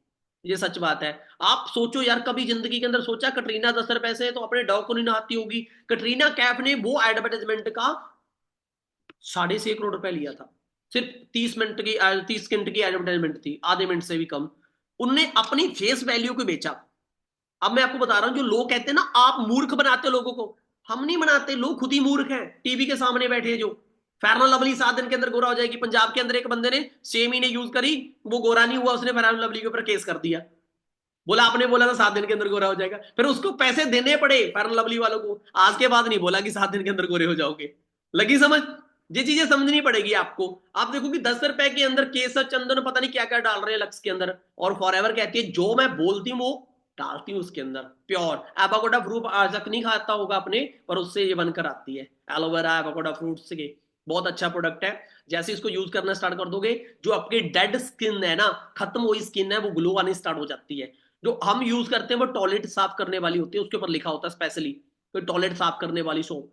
ये सच बात है। आप सोचो यार, कभी जिंदगी के अंदर सोचा कटरीना 10 रुपए से तो अपने डॉग को नहीं नहाती होगी। कटरीना कैफ ने वो एडवर्टाइजमेंट का 6.5 करोड़ रुपए लिया था, सिर्फ 30 मिनट की 30 सेकंड की एडवर्टाइजमेंट थी, आधे मिनट से भी कम। उनने अपनी फेस वैल्यू को बेचा। अब मैं आपको बता रहा हूं, जो लोग कहते हैं ना आप मूर्ख बनाते हो लोगों को, हम नहीं बनाते, लोग खुद ही मूर्ख हैं। टीवी के सामने बैठे हैं जो, फेयर एंड लवली 7 दिन के अंदर गोरा हो जाएगी। पंजाब के अंदर एक बंदे ने 6 महीने यूज करी, वो गोरा नहीं हुआ, उसने फेयर एंड लवली के ऊपर केस कर दिया। बोला आपने बोला था 7 दिन के अंदर गोरा हो जाएगा, फिर उसको पैसे देने पड़े फेयर एंड लवली वालों को। आज के बाद नहीं बोला कि 7 दिन के अंदर गोरे हो जाओगे। लगी समझ? ये चीजें समझनी पड़ेगी आपको। आप देखो कि 10 रुपए के अंदर केसर चंदन पता नहीं क्या क्या डाल रहे हैं लक्स के अंदर, और फॉरएवर कहती है जो मैं बोलती हूँ वो डालती हूँ उसके अंदर। प्योर एवोकाडो फ्रूट आज तक नहीं खाता होगा आपने, पर उससे ये बनकर आती है एलोवेरा एवोकाडो फ्रूट से। बहुत अच्छा प्रोडक्ट है। जैसे इसको यूज करना स्टार्ट कर दोगे, जो आपकी डेड स्किन है ना, खत्म हुई स्किन है, वो ग्लो आनी स्टार्ट हो जाती है। जो हम यूज करते हैं वो टॉयलेट साफ करने वाली होती है, उसके ऊपर लिखा होता है स्पेशली, कोई टॉयलेट साफ करने वाली सोप।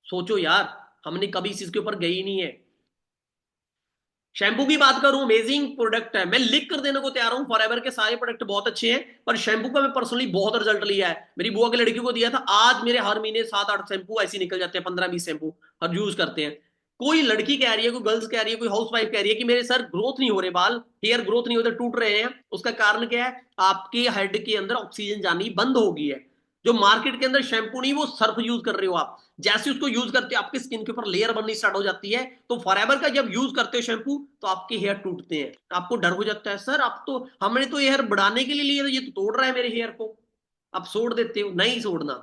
सोचो यार, हमने कभी इस चीज के ऊपर गई नहीं है। शैम्पू की बात करूं, अमेजिंग प्रोडक्ट है, मैं लिख कर देने को तैयार हूं। फॉरएवर के सारे प्रोडक्ट बहुत अच्छे हैं, पर शैम्पू का मैं पर्सनली बहुत रिजल्ट लिया है। मेरी बुआ की लड़की को दिया था, आज मेरे हर महीने 7-8 शैम्पू ऐसे निकल जाते हैं, 15-20 शैम्पू हर यूज करते हैं। कोई लड़की कह रही है, कोई गर्ल्स कह रही है, कोई हाउस वाइफ कह रही है कि मेरे सर ग्रोथ नहीं हो रहे, बाल हेयर ग्रोथ नहीं होते, टूट रहे हैं, उसका कारण क्या है? आपके हेड के अंदर ऑक्सीजन जानी बंद हो गई है। जो मार्केट के अंदर शैम्पू नहीं, वो सर्फ यूज कर रहे हो आप। जैसे उसको यूज करते हो आपकी स्किन के ऊपर लेयर बननी स्टार्ट हो जाती है। तो फॉरएवर का जब यूज करते हो शैम्पू, तो आपके हेयर टूटते हैं। आपको डर हो जाता है, सर आप तो, हमने तो हेयर बढ़ाने के लिए लिया, ये तो तोड़ रहा है मेरे हेयर को। आप छोड़ देते हो, नहीं छोड़ना।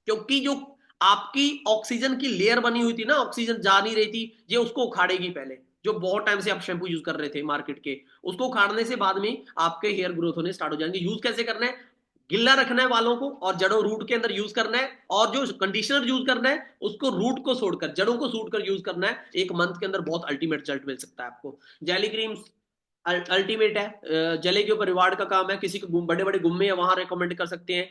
क्योंकि जो आपकी ऑक्सीजन की लेयर बनी हुई थी ना, ऑक्सीजन जा नहीं रही थी, ये उसको उखाड़ेगी पहले। जो बहुत टाइम से आप शैम्पू यूज कर रहे थे मार्केट के, उसको उखाड़ने से बाद में आपके हेयर ग्रोथ होने स्टार्ट हो जाएंगे। यूज कैसे करना है? गिल्ला रखना है वालों को, और जड़ों रूट के अंदर यूज करना है। और जो कंडीशनर यूज करना है, उसको रूट को छोड़कर जड़ों को सूट कर यूज करना है। एक मंथ के अंदर बहुत अल्टीमेट रिजल्ट मिल सकता है आपको। जेली क्रीम्स अल्टीमेट है, जले के ऊपर रिवार्ड का काम है। किसी को बड़े बड़े गुम्मे है, वहां रेकमेंड कर सकते हैं।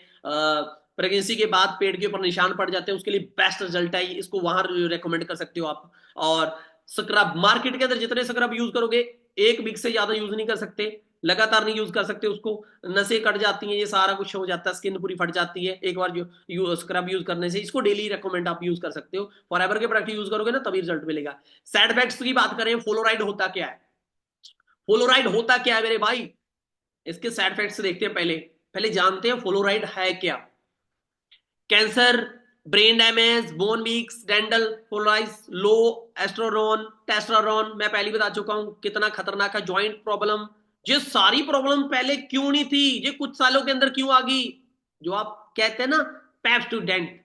प्रेगनेंसी के बाद पेट के ऊपर निशान पड़ जाते हैं, उसके लिए बेस्ट रिजल्ट है, इसको वहां रेकमेंड कर सकते हो आप। और स्क्रब, मार्केट के अंदर जितने स्क्रब यूज करोगे, एक वीक से ज्यादा यूज नहीं कर सकते, लगातार नहीं यूज कर सकते उसको। नसें कट जाती हैं, ये सारा कुछ हो जाता है, स्किन पूरी फट जाती है एक बार जो स्क्रब यूज करने से। इसको डेली रेकमेंड आप यूज कर सकते हो। फॉरएवर के प्रोडक्ट यूज करोगे ना, तभी रिजल्ट मिलेगा। साइड इफेक्ट्स की बात करें, फ्लोराइड होता क्या है? फ्लोराइड होता क्या है मेरे भाई? इसके साइड इफेक्ट्स देखते हैं। पहले पहले जानते हैं फ्लोराइड है क्या। Cancer, brain damage, bone weeks, dental fluoride, low estrone testosterone, मैं पहले बता चुका हूं कितना खतरनाक है। जॉइंट प्रॉब्लम, ये सारी प्रॉब्लम पहले क्यों नहीं थी, ये कुछ सालों के अंदर क्यों आ गई? जो आप कहते हैं ना, पैप्स टू डेंट,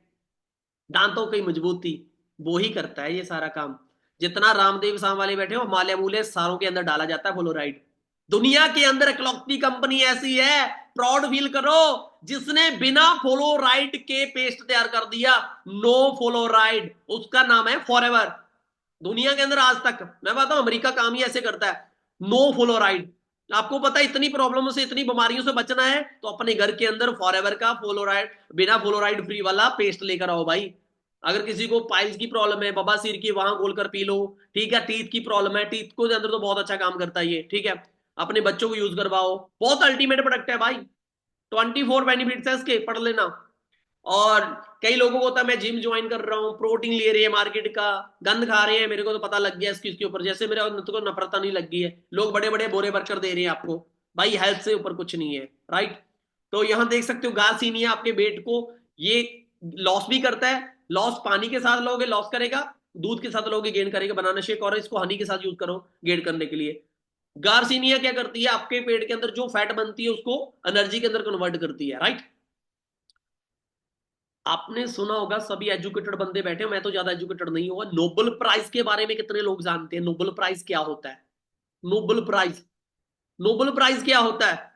दांतों की मजबूती, वो ही करता है ये सारा काम। जितना रामदेव साहब वाले बैठे हो, माले मूले सारों के अंदर डाला जाता है फ्लोराइड। दुनिया के अंदर इकलौती कंपनी ऐसी है, प्राउड फील करो, जिसने बिना फ्लोराइड के पेस्ट तैयार कर दिया। नो फ्लोराइड, उसका नाम है फॉरएवर। दुनिया के अंदर आज तक, मैं बताऊं, अमेरिका काम ही ऐसे करता है, नो फ्लोराइड। आपको पता है, इतनी प्रॉब्लमों से, इतनी बीमारियों से बचना है, तो अपने घर के अंदर फॉरएवर का फ्लोराइड, बिना फ्लोराइड फ्री वाला पेस्ट लेकर आओ भाई। अगर किसी को पाइल्स की प्रॉब्लम है, बवासीर की, वहां घोलकर पी लो। ठीक है, टीथ की प्रॉब्लम है, टीथ को अंदर तो बहुत अच्छा काम करता है ये। ठीक है, अपने बच्चों को यूज करवाओ, बहुत अल्टीमेट प्रोडक्ट है भाई। 24 बेनिफिट्स है इसके, पढ़ लेना। और कई लोगों को होता है, मैं जिम ज्वाइन कर रहा हूँ, प्रोटीन ले रहे हैं मार्केट का, गंद खा रहे हैं, मेरे को तो पता लग गया इसकी, इसके ऊपर, जैसे मेरे को नफरता नहीं लग गई है, लोग बड़े बड़े बोरे भरकर दे रहे हैं आपको। भाई हेल्थ से ऊपर कुछ नहीं है, राइट? तो यहां देख सकते हो, गार्सिनिया आपके वेट को ये लॉस भी करता है। लॉस पानी के साथ लोगे, लॉस करेगा, दूध के साथ लोगे, गेन करेगा। बनाना शेक और इसको हनी के साथ यूज करो गेन करने के लिए। गार्सिनिया क्या करती है, आपके पेट के अंदर जो फैट बनती है उसको एनर्जी के अंदर कन्वर्ट करती है, राइट? आपने सुना होगा, सभी एजुकेटेड बंदे बैठे हो, मैं तो ज्यादा एजुकेटेड नहीं हुआ। नोबेल प्राइज के बारे में कितने लोग जानते हैं? नोबेल प्राइज क्या होता है? नोबेल प्राइज, नोबेल प्राइज क्या होता है?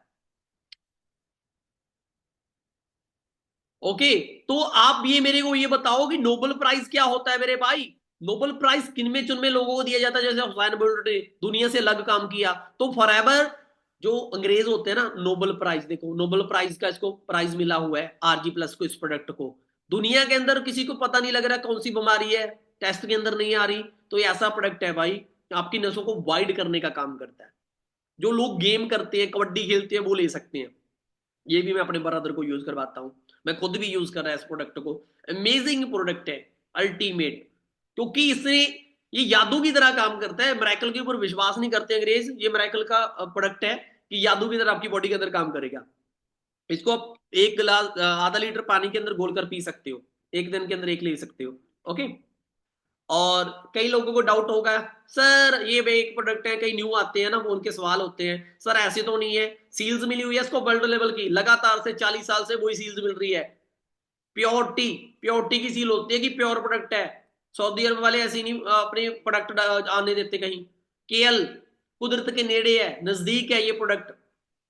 ओके, तो आप ये मेरे को ये बताओ कि नोबेल प्राइज क्या होता है मेरे भाई। नोबेल प्राइज किनमें चुनमें लोगों को दिया जाता है, जैसे हुसैन बोल्ट ने दुनिया से अलग काम किया। तो फॉरएवर जो अंग्रेज होते हैं ना, नोबेल प्राइज, देखो नोबेल प्राइज का इसको प्राइज मिला हुआ है, आरजी प्लस को, इस प्रोडक्ट को। दुनिया के अंदर किसी को पता नहीं लग रहा कौन सी बीमारी है, टेस्ट के अंदर नहीं आ रही, तो ये ऐसा प्रोडक्ट है भाई, आपकी नसों को वाइड करने का काम करता है। जो लोग गेम करते हैं, कबड्डी खेलते हैं, वो ले सकते हैं। ये भी मैं अपने ब्रदर को यूज करवाता हूँ, मैं खुद भी यूज कर रहा है इस प्रोडक्ट को। अमेजिंग प्रोडक्ट है, अल्टीमेट। क्योंकि इससे ये जादू की तरह काम करता है। मेरेकल के ऊपर विश्वास नहीं करते अंग्रेज, ये मेरेकल का प्रोडक्ट है कि जादू की तरह आपकी बॉडी के अंदर काम करेगा। इसको आप एक गिलास आधा लीटर पानी के अंदर घोलकर पी सकते हो, एक दिन के अंदर एक ले सकते हो। ओके। और कई लोगों को डाउट होगा, सर ये वे एक प्रोडक्ट है, कई न्यू आते हैं ना, वो उनके सवाल होते हैं, सर ऐसे तो नहीं है, सील्स मिली हुई है इसको वर्ल्ड लेवल की, लगातार से 40 साल से वही सील्स मिल रही है। प्योरिटी, प्योरिटी की सील होती है कि प्योर प्रोडक्ट है। सऊदी अरब वाले ऐसे नहीं अपने प्रोडक्ट आने देते कहीं। केएल कुदरत के नेड़े है, नजदीक है ये प्रोडक्ट,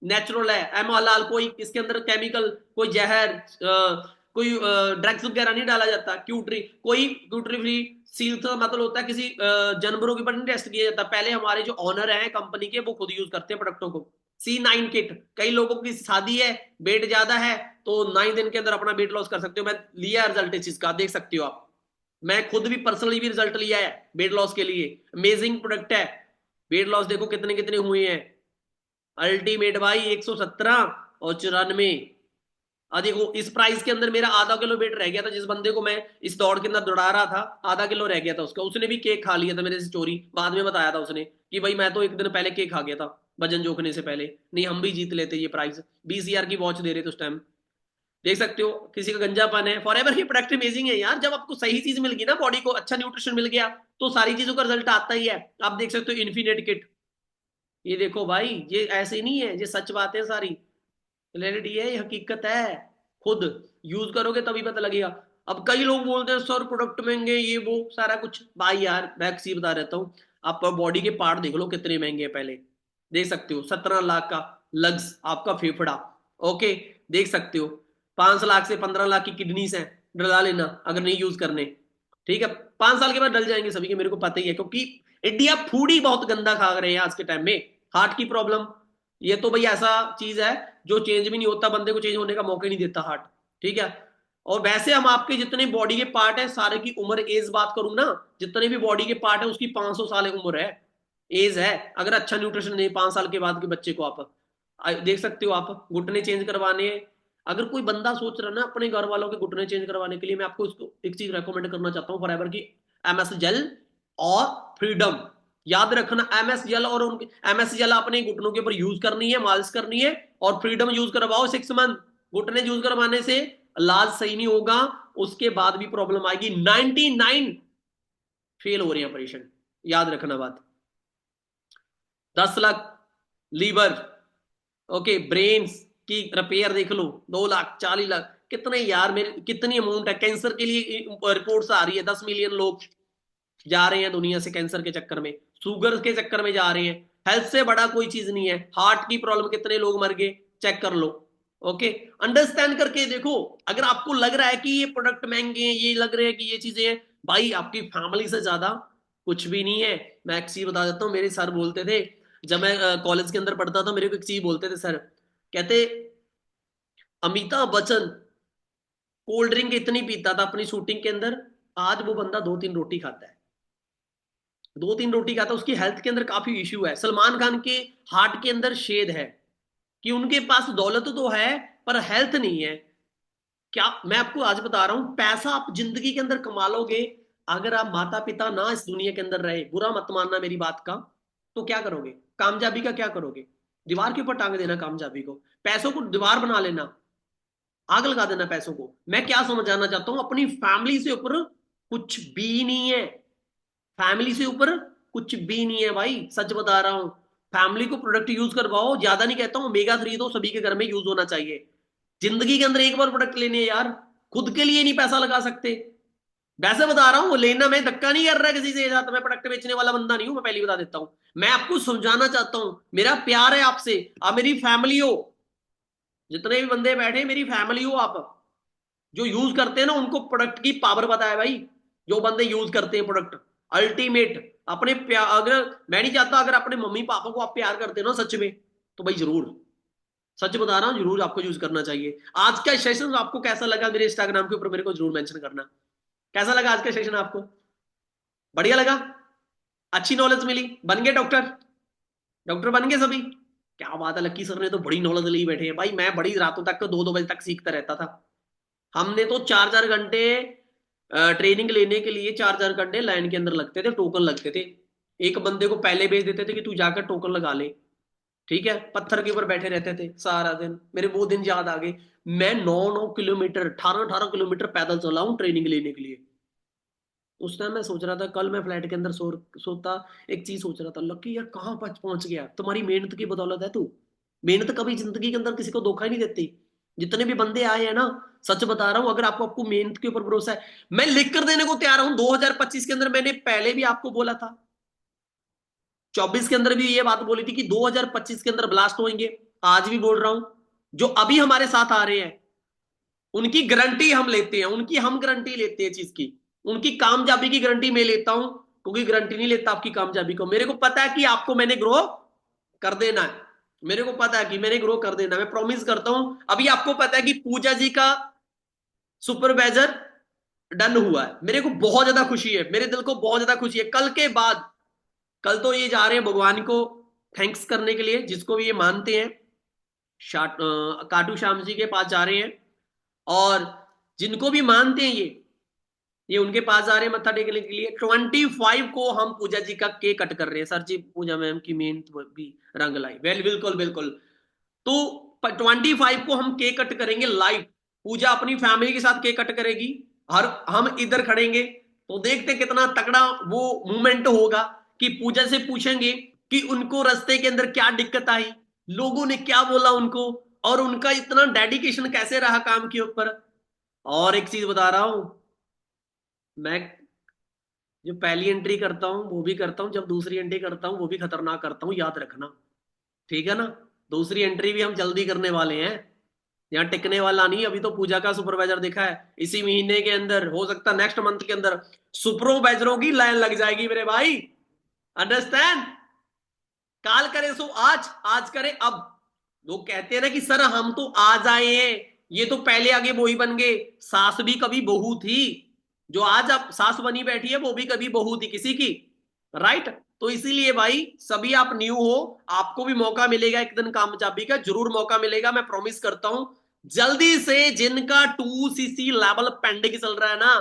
नेचुरल है, एम हलाल, कोई इसके अंदर केमिकल, कोई जहर, कोई ड्रग्स वगैरह नहीं डाला जाता। क्यूटरी, कोई क्यूटरी फ्री सील का मतलब होता है किसी जानवरों के ऊपर नहीं टेस्ट किया जाता। पहले हमारे जो ऑनर हैं कंपनी के, वो खुद यूज करते हैं प्रोडक्टों को। C9 किट, कई लोगों की शादी है, वेट ज्यादा है, तो 9 दिन के अंदर अपना वेट लॉस कर सकते हो। मैं लिया रिजल्ट इस चीज का, देख सकते हो आप। मैं खुद भी पर्सनली भी रिजल्ट लिया है वेट लॉस के लिए। अमेजिंग प्रोडक्ट है। वेट लॉस देखो कितने कितने हुए हैं। अल्टीमेट भाई 117 और 94। देखो इस प्राइस के अंदर मेरा आधा किलो वेट रह गया था। जिस बंदे को मैं इस दौड़ के अंदर दौड़ा रहा था, आधा किलो रह गया था उसका। उसने भी केक खा लिया था मेरे से चोरी, बाद में बताया था उसने कि भाई मैं तो एक दिन पहले केक खा गया था वजन जोखने से पहले। नहीं हम भी जीत लेते ये प्राइस। 20,000 की वॉच दे रहे थे उस टाइम। देख सकते हो किसी का गंजापन है। फॉरएवर की प्रोडक्ट अमेजिंग है यार। जब आपको सही चीज मिल गई ना, बॉडी को अच्छा न्यूट्रिशन मिल गया, तो सारी चीजों का रिजल्ट आता ही है। आप देख सकते हो इन्फिनिट किट। ये देखो भाई, ये ऐसे नहीं है, ये सच बात है सारी। रियलिटी है, ये हकीकत है। खुद यूज करोगे तभी पता लगेगा। अब कई लोग बोलते हैं सर प्रोडक्ट महंगे, ये वो सारा कुछ। भाई यार मैं सी बता रहता हूँ, आप बॉडी के पार्ट देख लो कितने महंगे हैं पहले। देख सकते हो 17 लाख का लग्स, आपका फेफड़ा। ओके, देख सकते हो 5 लाख से 15 लाख की किडनीज है। डला लेना अगर नहीं यूज करने। ठीक है, 5 साल के बाद डल जाएंगे सभी के, मेरे को पता ही है, क्योंकि इंडिया फूड ही बहुत गंदा खा रहे हैं आज के टाइम में। हार्ट की प्रॉब्लम, ये तो भाई ऐसा चीज है जो चेंज भी नहीं होता, बंदे को चेंज होने का मौका ही नहीं देता हार्ट। ठीक है। और वैसे हम आपके जितने बॉडी के पार्ट है सारे की उम्र एज बात करूं ना, जितने भी बॉडी के पार्ट है उसकी 500 साल उम्र है, एज है। अगर अच्छा न्यूट्रिशन नहीं 5 साल के बाद के बच्चे को, आप देख सकते हो। आप घुटने चेंज करवाने, अगर कोई बंदा सोच रहा है ना अपने घर वालों के घुटने चेंज करवाने के लिए, मैं आपको इसको एक चीज रेकमेंड करना चाहता हूँ फॉरएवर की, एमएस जेल और फ्रीडम। याद रखना, एमएस जेल और उनके एमएस जेल अपने घुटनों के ऊपर यूज करनी है, मालिश करनी है। और फ्रीडम यूज करवाओ 6 मंथ। घुटने यूज करवाने से इलाज सही नहीं होगा, उसके बाद भी प्रॉब्लम आएगी। 99 फेल हो रहे हैं ऑपरेशन, याद रखना बात। 10 लाख लीवर, ओके, ब्रेन्स की रिपेयर देख लो 2 लाख 40 लाख। कितने यार, मेरे कितनी अमाउंट है। कैंसर के लिए रिपोर्ट्स आ रही है, 10 मिलियन लोग जा रहे हैं दुनिया से कैंसर के चक्कर में, शुगर के चक्कर में जा रहे हैं। हेल्थ से बड़ा कोई चीज नहीं है। हार्ट की प्रॉब्लम कितने लोग मर गए, चेक कर लो। ओके, अंडरस्टैंड करके देखो। अगर आपको लग रहा है कि ये प्रोडक्ट महंगे हैं, ये लग रहे हैं कि ये चीजें हैं, भाई आपकी फैमिली से ज्यादा कुछ भी नहीं है। मैं एक चीज बता देता हूँ, मेरे सर बोलते थे जब मैं कॉलेज के अंदर पढ़ता था, मेरे को एक चीज बोलते थे सर, कहते अमिताभ बच्चन कोल्ड ड्रिंक इतनी पीता था अपनी शूटिंग के अंदर, आज वो बंदा 2-3 रोटी खाता है। 2-3 रोटी खाता, उसकी हेल्थ के अंदर काफी इश्यू है। सलमान खान के हार्ट के अंदर शेद है कि उनके पास दौलत तो है पर हेल्थ नहीं है। क्या मैं आपको आज बता रहा हूं, पैसा आप जिंदगी के अंदर कमा लोगे, अगर आप माता पिता ना इस दुनिया के अंदर रहे, बुरा मत मानना मेरी बात का, तो क्या करोगे? कामयाबी का क्या करोगे? दीवार के ऊपर टांग देना कामयाबी को, पैसों को दीवार बना लेना, आग लगा देना पैसों को। मैं क्या समझाना चाहता हूं, अपनी फैमिली से ऊपर कुछ भी नहीं है। फैमिली से ऊपर कुछ भी नहीं है भाई, सच बता रहा हूं। फैमिली को प्रोडक्ट यूज करवाओ, ज्यादा नहीं कहता हूं, ओमेगा 3 तो सभी के घर में यूज होना चाहिए। जिंदगी के अंदर एक बार प्रोडक्ट लेने हैं यार, खुद के लिए नहीं पैसा लगा सकते। वैसे बता रहा हूं, लेना, मैं धक्का नहीं कर रहा किसी से साथ, मैं प्रोडक्ट बेचने वाला बंदा नहीं हूं, मैं पहली बता देता हूं। मैं आपको समझाना चाहता हूं, मेरा प्यार है आपसे, आप मेरी फैमिली हो। जितने भी बंदे बैठे मेरी फैमिली हो आप। जो यूज करते हैं ना उनको प्रोडक्ट की पावर पता है भाई। जो बंदे यूज करते हैं प्रोडक्ट, अल्टीमेट अपने प्यार, अगर मैं नहीं चाहता, अगर अपने मम्मी पापा को आप प्यार करते हो ना सच में, तो भाई जरूर, सच बता रहा हूं, जरूर आपको यूज करना चाहिए। आज का सेशन आपको कैसा लगा, मेरे इंस्टाग्राम के ऊपर मेरे को जरूर मेंशन करना। कैसा लगा आज का सेशन आपको? बढ़िया लगा? अच्छी नॉलेज मिली? बन गए डॉक्टर? डॉक्टर बन गए सभी? क्या बात है, लक्की सर ने तो बड़ी नॉलेज ली बैठे हैं भाई। मैं बड़ी रातों तक, 2-2 बजे तक सीखता रहता था। हमने तो 4-4 घंटे ट्रेनिंग लेने के लिए 4-4 घंटे लाइन के अंदर लगते थे, टोकन लगते थे। एक बंदे को पहले भेज देते थे कि तू जाकर टोकन लगा ले। ठीक है, पत्थर के ऊपर बैठे रहते थे सारा दिन। मेरे वो दिन याद आ गए। मैं 9-9 किलोमीटर, 18-18 किलोमीटर पैदल चला हूं ट्रेनिंग लेने के लिए। उस टाइम मैं सोच रहा था, कल मैं फ्लैट के अंदर सोता एक चीज सोच रहा था, लकी यार कहाँ पहुंच गया, तुम्हारी मेहनत की बदौलत है तू। मेहनत कभी जिंदगी के अंदर किसी को धोखा ही नहीं देती। जितने भी बंदे आए हैं ना, सच बता रहा हूं, अगर आपको मेहनत के ऊपर भरोसा है, मैं लिख कर देने को तैयार हूं। 2025 के अंदर मैंने पहले भी आपको बोला था, 24 के अंदर भी ये बात बोली थी कि 2025 के अंदर ब्लास्ट होंगे। आज भी बोल रहा हूं, जो अभी हमारे साथ आ रहे हैं उनकी गारंटी हम लेते हैं, उनकी हम गारंटी लेते हैं चीज की। उनकी कामयाबी की गारंटी मैं लेता हूं, क्योंकि गारंटी नहीं लेता आपकी कामयाबी को। मेरे को पता है कि आपको मैंने ग्रो कर देना है। मेरे को पता है कि मैंने ग्रो कर देना, मैं प्रॉमिस करता हूं। अभी आपको पता है कि पूजा जी का सुपरवाइजर डन हुआ है, मेरे को बहुत ज्यादा खुशी है, मेरे दिल को बहुत ज्यादा खुशी है। कल के बाद, कल तो ये जा रहे हैं भगवान को थैंक्स करने के लिए, जिसको भी ये मानते हैं, काटू श्याम जी के पास जा रहे हैं। और जिनको भी मानते हैं ये उनके पास जा रहे हैं मत्था टेकने के लिए। 25 को हम पूजा जी का केक कट कर रहे हैं। सर जी, पूजा मैम की मेहनत भी रंग लाई। वेल, बिल्कुल बिल्कुल। तो 25 को हम केक कट करेंगे लाइव। पूजा अपनी फैमिली के साथ केक कट करेगी, हर हम इधर खड़ेंगे। तो देखते कितना तगड़ा वो मूवमेंट होगा कि पूजा से पूछेंगे कि उनको रास्ते के अंदर क्या दिक्कत आई, लोगों ने क्या बोला उनको, और उनका इतना डेडिकेशन कैसे रहा काम के ऊपर। और एक चीज बता रहा हूं, मैं जो पहली एंट्री करता हूं वो भी करता हूं, जब दूसरी एंट्री करता हूं वो भी खतरनाक करता हूं, याद रखना। ठीक है ना? दूसरी एंट्री भी हम जल्दी करने वाले हैं, यहाँ टिकने वाला नहीं। अभी तो पूजा का सुपरवाइजर देखा है, इसी महीने के अंदर, हो सकता नेक्स्ट मंथ के अंदर सुपरवाइजरों की लाइन लग जाएगी मेरे भाई। अंडरस्टैंड? काल करे सो आज, आज करे अब। लोग कहते हैं ना कि सर हम तो आज आए हैं, ये तो पहले आगे वही बन गए। सास भी कभी बहू थी, जो आज आप सास बनी बैठी है वो भी कभी बहू थी किसी की। राइट? तो इसीलिए भाई सभी आप न्यू हो, आपको भी मौका मिलेगा एक दिन कामयाबी का, जरूर मौका मिलेगा, मैं प्रॉमिस करता हूं। जल्दी से जिनका 2cc लेवल पेंडिंग चल रहा है ना,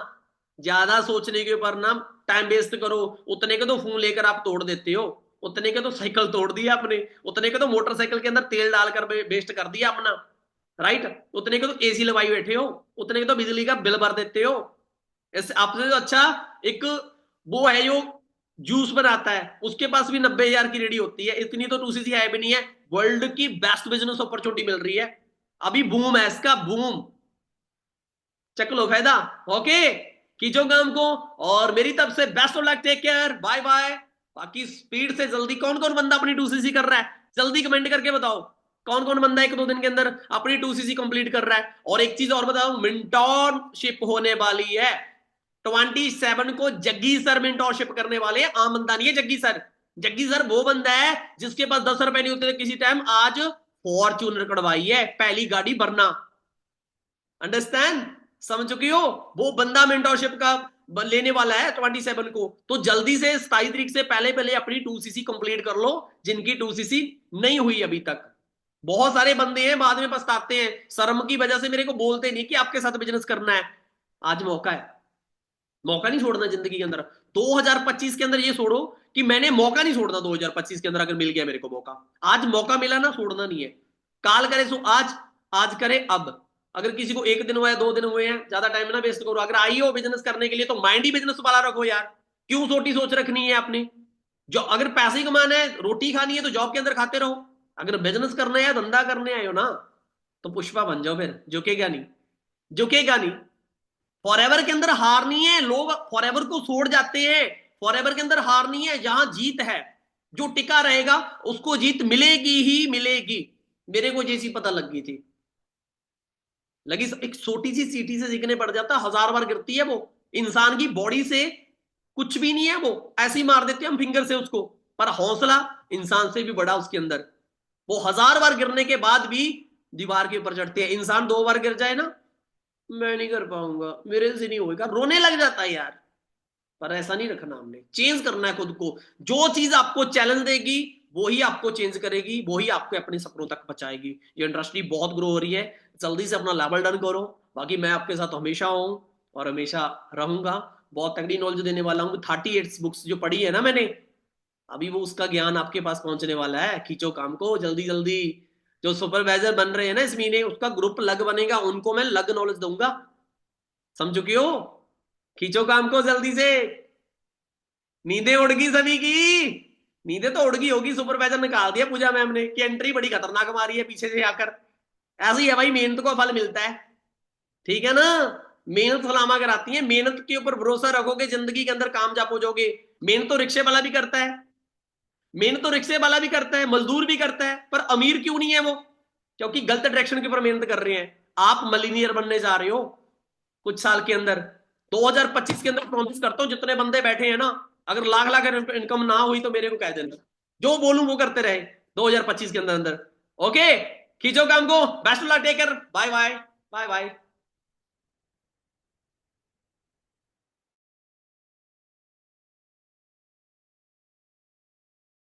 ज्यादा सोचने के ऊपर ना टाइम वेस्ट करो। उतने के तो फोन लेकर आप तोड़ देते हो, उतने के तो साइकिल तोड़ दिया आपने, उतने के तो मोटरसाइकिल के अंदर तेल डालकर वेस्ट कर दिया अपना। राइट? उतने के तो एसी लगाई बैठे हो, उतने के तो बिजली का बिल भर देते हो। ऐसे आपसे तो अच्छा एक वो है जो जूस बनाता है, उसके पास भी 90,000 की रेडी होती है, इतनी तो 2cc है भी नहीं है। वर्ल्ड की बेस्ट बिजनेस अपॉर्चुनिटी मिल रही है, अभी बूम है इसका, बूम। चक लो फायदा। ओके, खींचो काम को। और मेरी तरफ से best of luck, take care, bye bye. बाकी स्पीड से जल्दी, कौन कौन बंदा अपनी 2cc कर रहा है जल्दी कमेंट करके बताओ। कौन कौन बंदा 1-2 दिन के अंदर अपनी 2cc कंप्लीट कर रहा है। और एक चीज और बताओ, मिंटॉनशिप होने वाली है 27 को। जग्गी सर मिंटॉनशिप करने वाले हैं, आम बंदा नहीं है जग्गी सर। जग्गी सर वो बंदा है जिसके पास 10 रुपए नहीं होते थे किसी टाइम, आज फॉर्च्यूनर कढ़वाई है, पहली गाड़ी भरना। अंडरस्टैंड? समझ चुकी हो? वो बंदा मेंटोरशिप का लेने वाला है 27 को। तो जल्दी से 27 तारीख से पहले पहले अपनी 2cc कंप्लीट कर लो, जिनकी 2cc नहीं हुई अभी तक। बहुत सारे बंदे हैं बाद में पछताते हैं, शर्म की वजह से मेरे को बोलते नहीं कि आपके साथ बिजनेस करना है। आज मौका है, मौका नहीं छोड़ना जिंदगी के अंदर। 2025 के अंदर ये छोड़ो कि मैंने मौका नहीं छोड़ना। 2025 के अंदर अगर मिल गया मेरे को मौका, आज मौका मिला ना, छोड़ना नहीं है। काल करे सो आज, आज करे अब। अगर किसी को 1 दिन हुआ है, 2 दिन हुए हैं, ज्यादा टाइम ना वेस्ट करो। अगर आई हो बिजनेस करने के लिए तो माइंड ही बिजनेस वाला रखो यार। क्यों छोटी सोच रखनी है अपनी? जो अगर पैसे ही कमाना है, रोटी खानी है, तो जॉब के अंदर खाते रहो। अगर बिजनेस करना है, धंधा करने आए हो ना, तो पुष्पा बन जाओ, फिर झुकेगा नहीं, झुकेगा नहीं। फॉरएवर के अंदर हार नहीं है, लोग फॉरएवर को छोड़ जाते हैं। फॉरएवर के अंदर हार नहीं है, जहां जीत है, जो टिका रहेगा उसको जीत मिलेगी ही मिलेगी। मेरे को जैसी पता लग गई थी, लगी एक छोटी सी सीटी से सीखने पड़ जाता, 1000 बार गिरती है वो। इंसान की बॉडी से कुछ भी नहीं है, वो ऐसे ही मार देते हैं हम फिंगर से उसको। पर हौसला इंसान से भी बड़ा उसके अंदर। वो 1000 बार गिरने के बाद भी दीवार के ऊपर चढ़ते हैं। इंसान 2 बार गिर जाए ना, मैं नहीं कर पाऊंगा, मेरे से नहीं होगा, रोने लग जाता है यार। पर ऐसा नहीं रखना, हमने चेंज करना है खुद को। जो चीज आपको चैलेंज देगी वो ही आपको चेंज करेगी, वो ही आपको अपने सपनों तक पहुंचाएगी। ये इंडस्ट्री बहुत ग्रो हो रही है, जल्दी से अपना लेवल डन करो। बाकी मैं आपके साथ हमेशा हूं और हमेशा रहूंगा। बहुत तगड़ी नॉलेज देने वाला हूँ। 38 बुक्स जो पढ़ी है ना मैंने, अभी वो उसका ज्ञान आपके पास पहुंचने वाला है। खींचो काम को जल्दी जल्दी। जो सुपरवाइजर बन रहे हैं ना इस महीने, उसका ग्रुप लग बनेगा, उनको मैं लग नॉलेज दूंगा। समझ चुकी हो? खींचो काम को जल्दी से। नींदें उड़ गई सभी की, नींदें तो उड़ गई होगी। सुपरवाइजर निकाल दिया पूजा मैम ने कि एंट्री बड़ी खतरनाक मारी है पीछे से आकर। ऐसे ही है भाई, मेहनत को फल मिलता है। ठीक है ना? मेहनत सलामा कराती है, मेहनत के ऊपर भरोसा रखोगे जिंदगी के अंदर कामयाब हो जाओगे। मेहनत तो रिक्शे वाला भी करता है, मेहनत तो रिक्शे वाला भी करता है, मजदूर भी करता है, पर अमीर क्यों नहीं है वो? क्योंकि गलत डायरेक्शन के ऊपर मेहनत कर रहे हैं। आप मलीनियर बनने जा रहे हो कुछ साल के अंदर। 2025 के अंदर प्रॉमिस करता हूं, जितने बंदे बैठे हैं ना, अगर लाख लाख इनकम ना हुई तो मेरे को कह देना, जो बोलूं वो करते रहे। 2025 के अंदर अंदर। ओके, खींचो काम को, best of luck, take care, bye bye bye bye.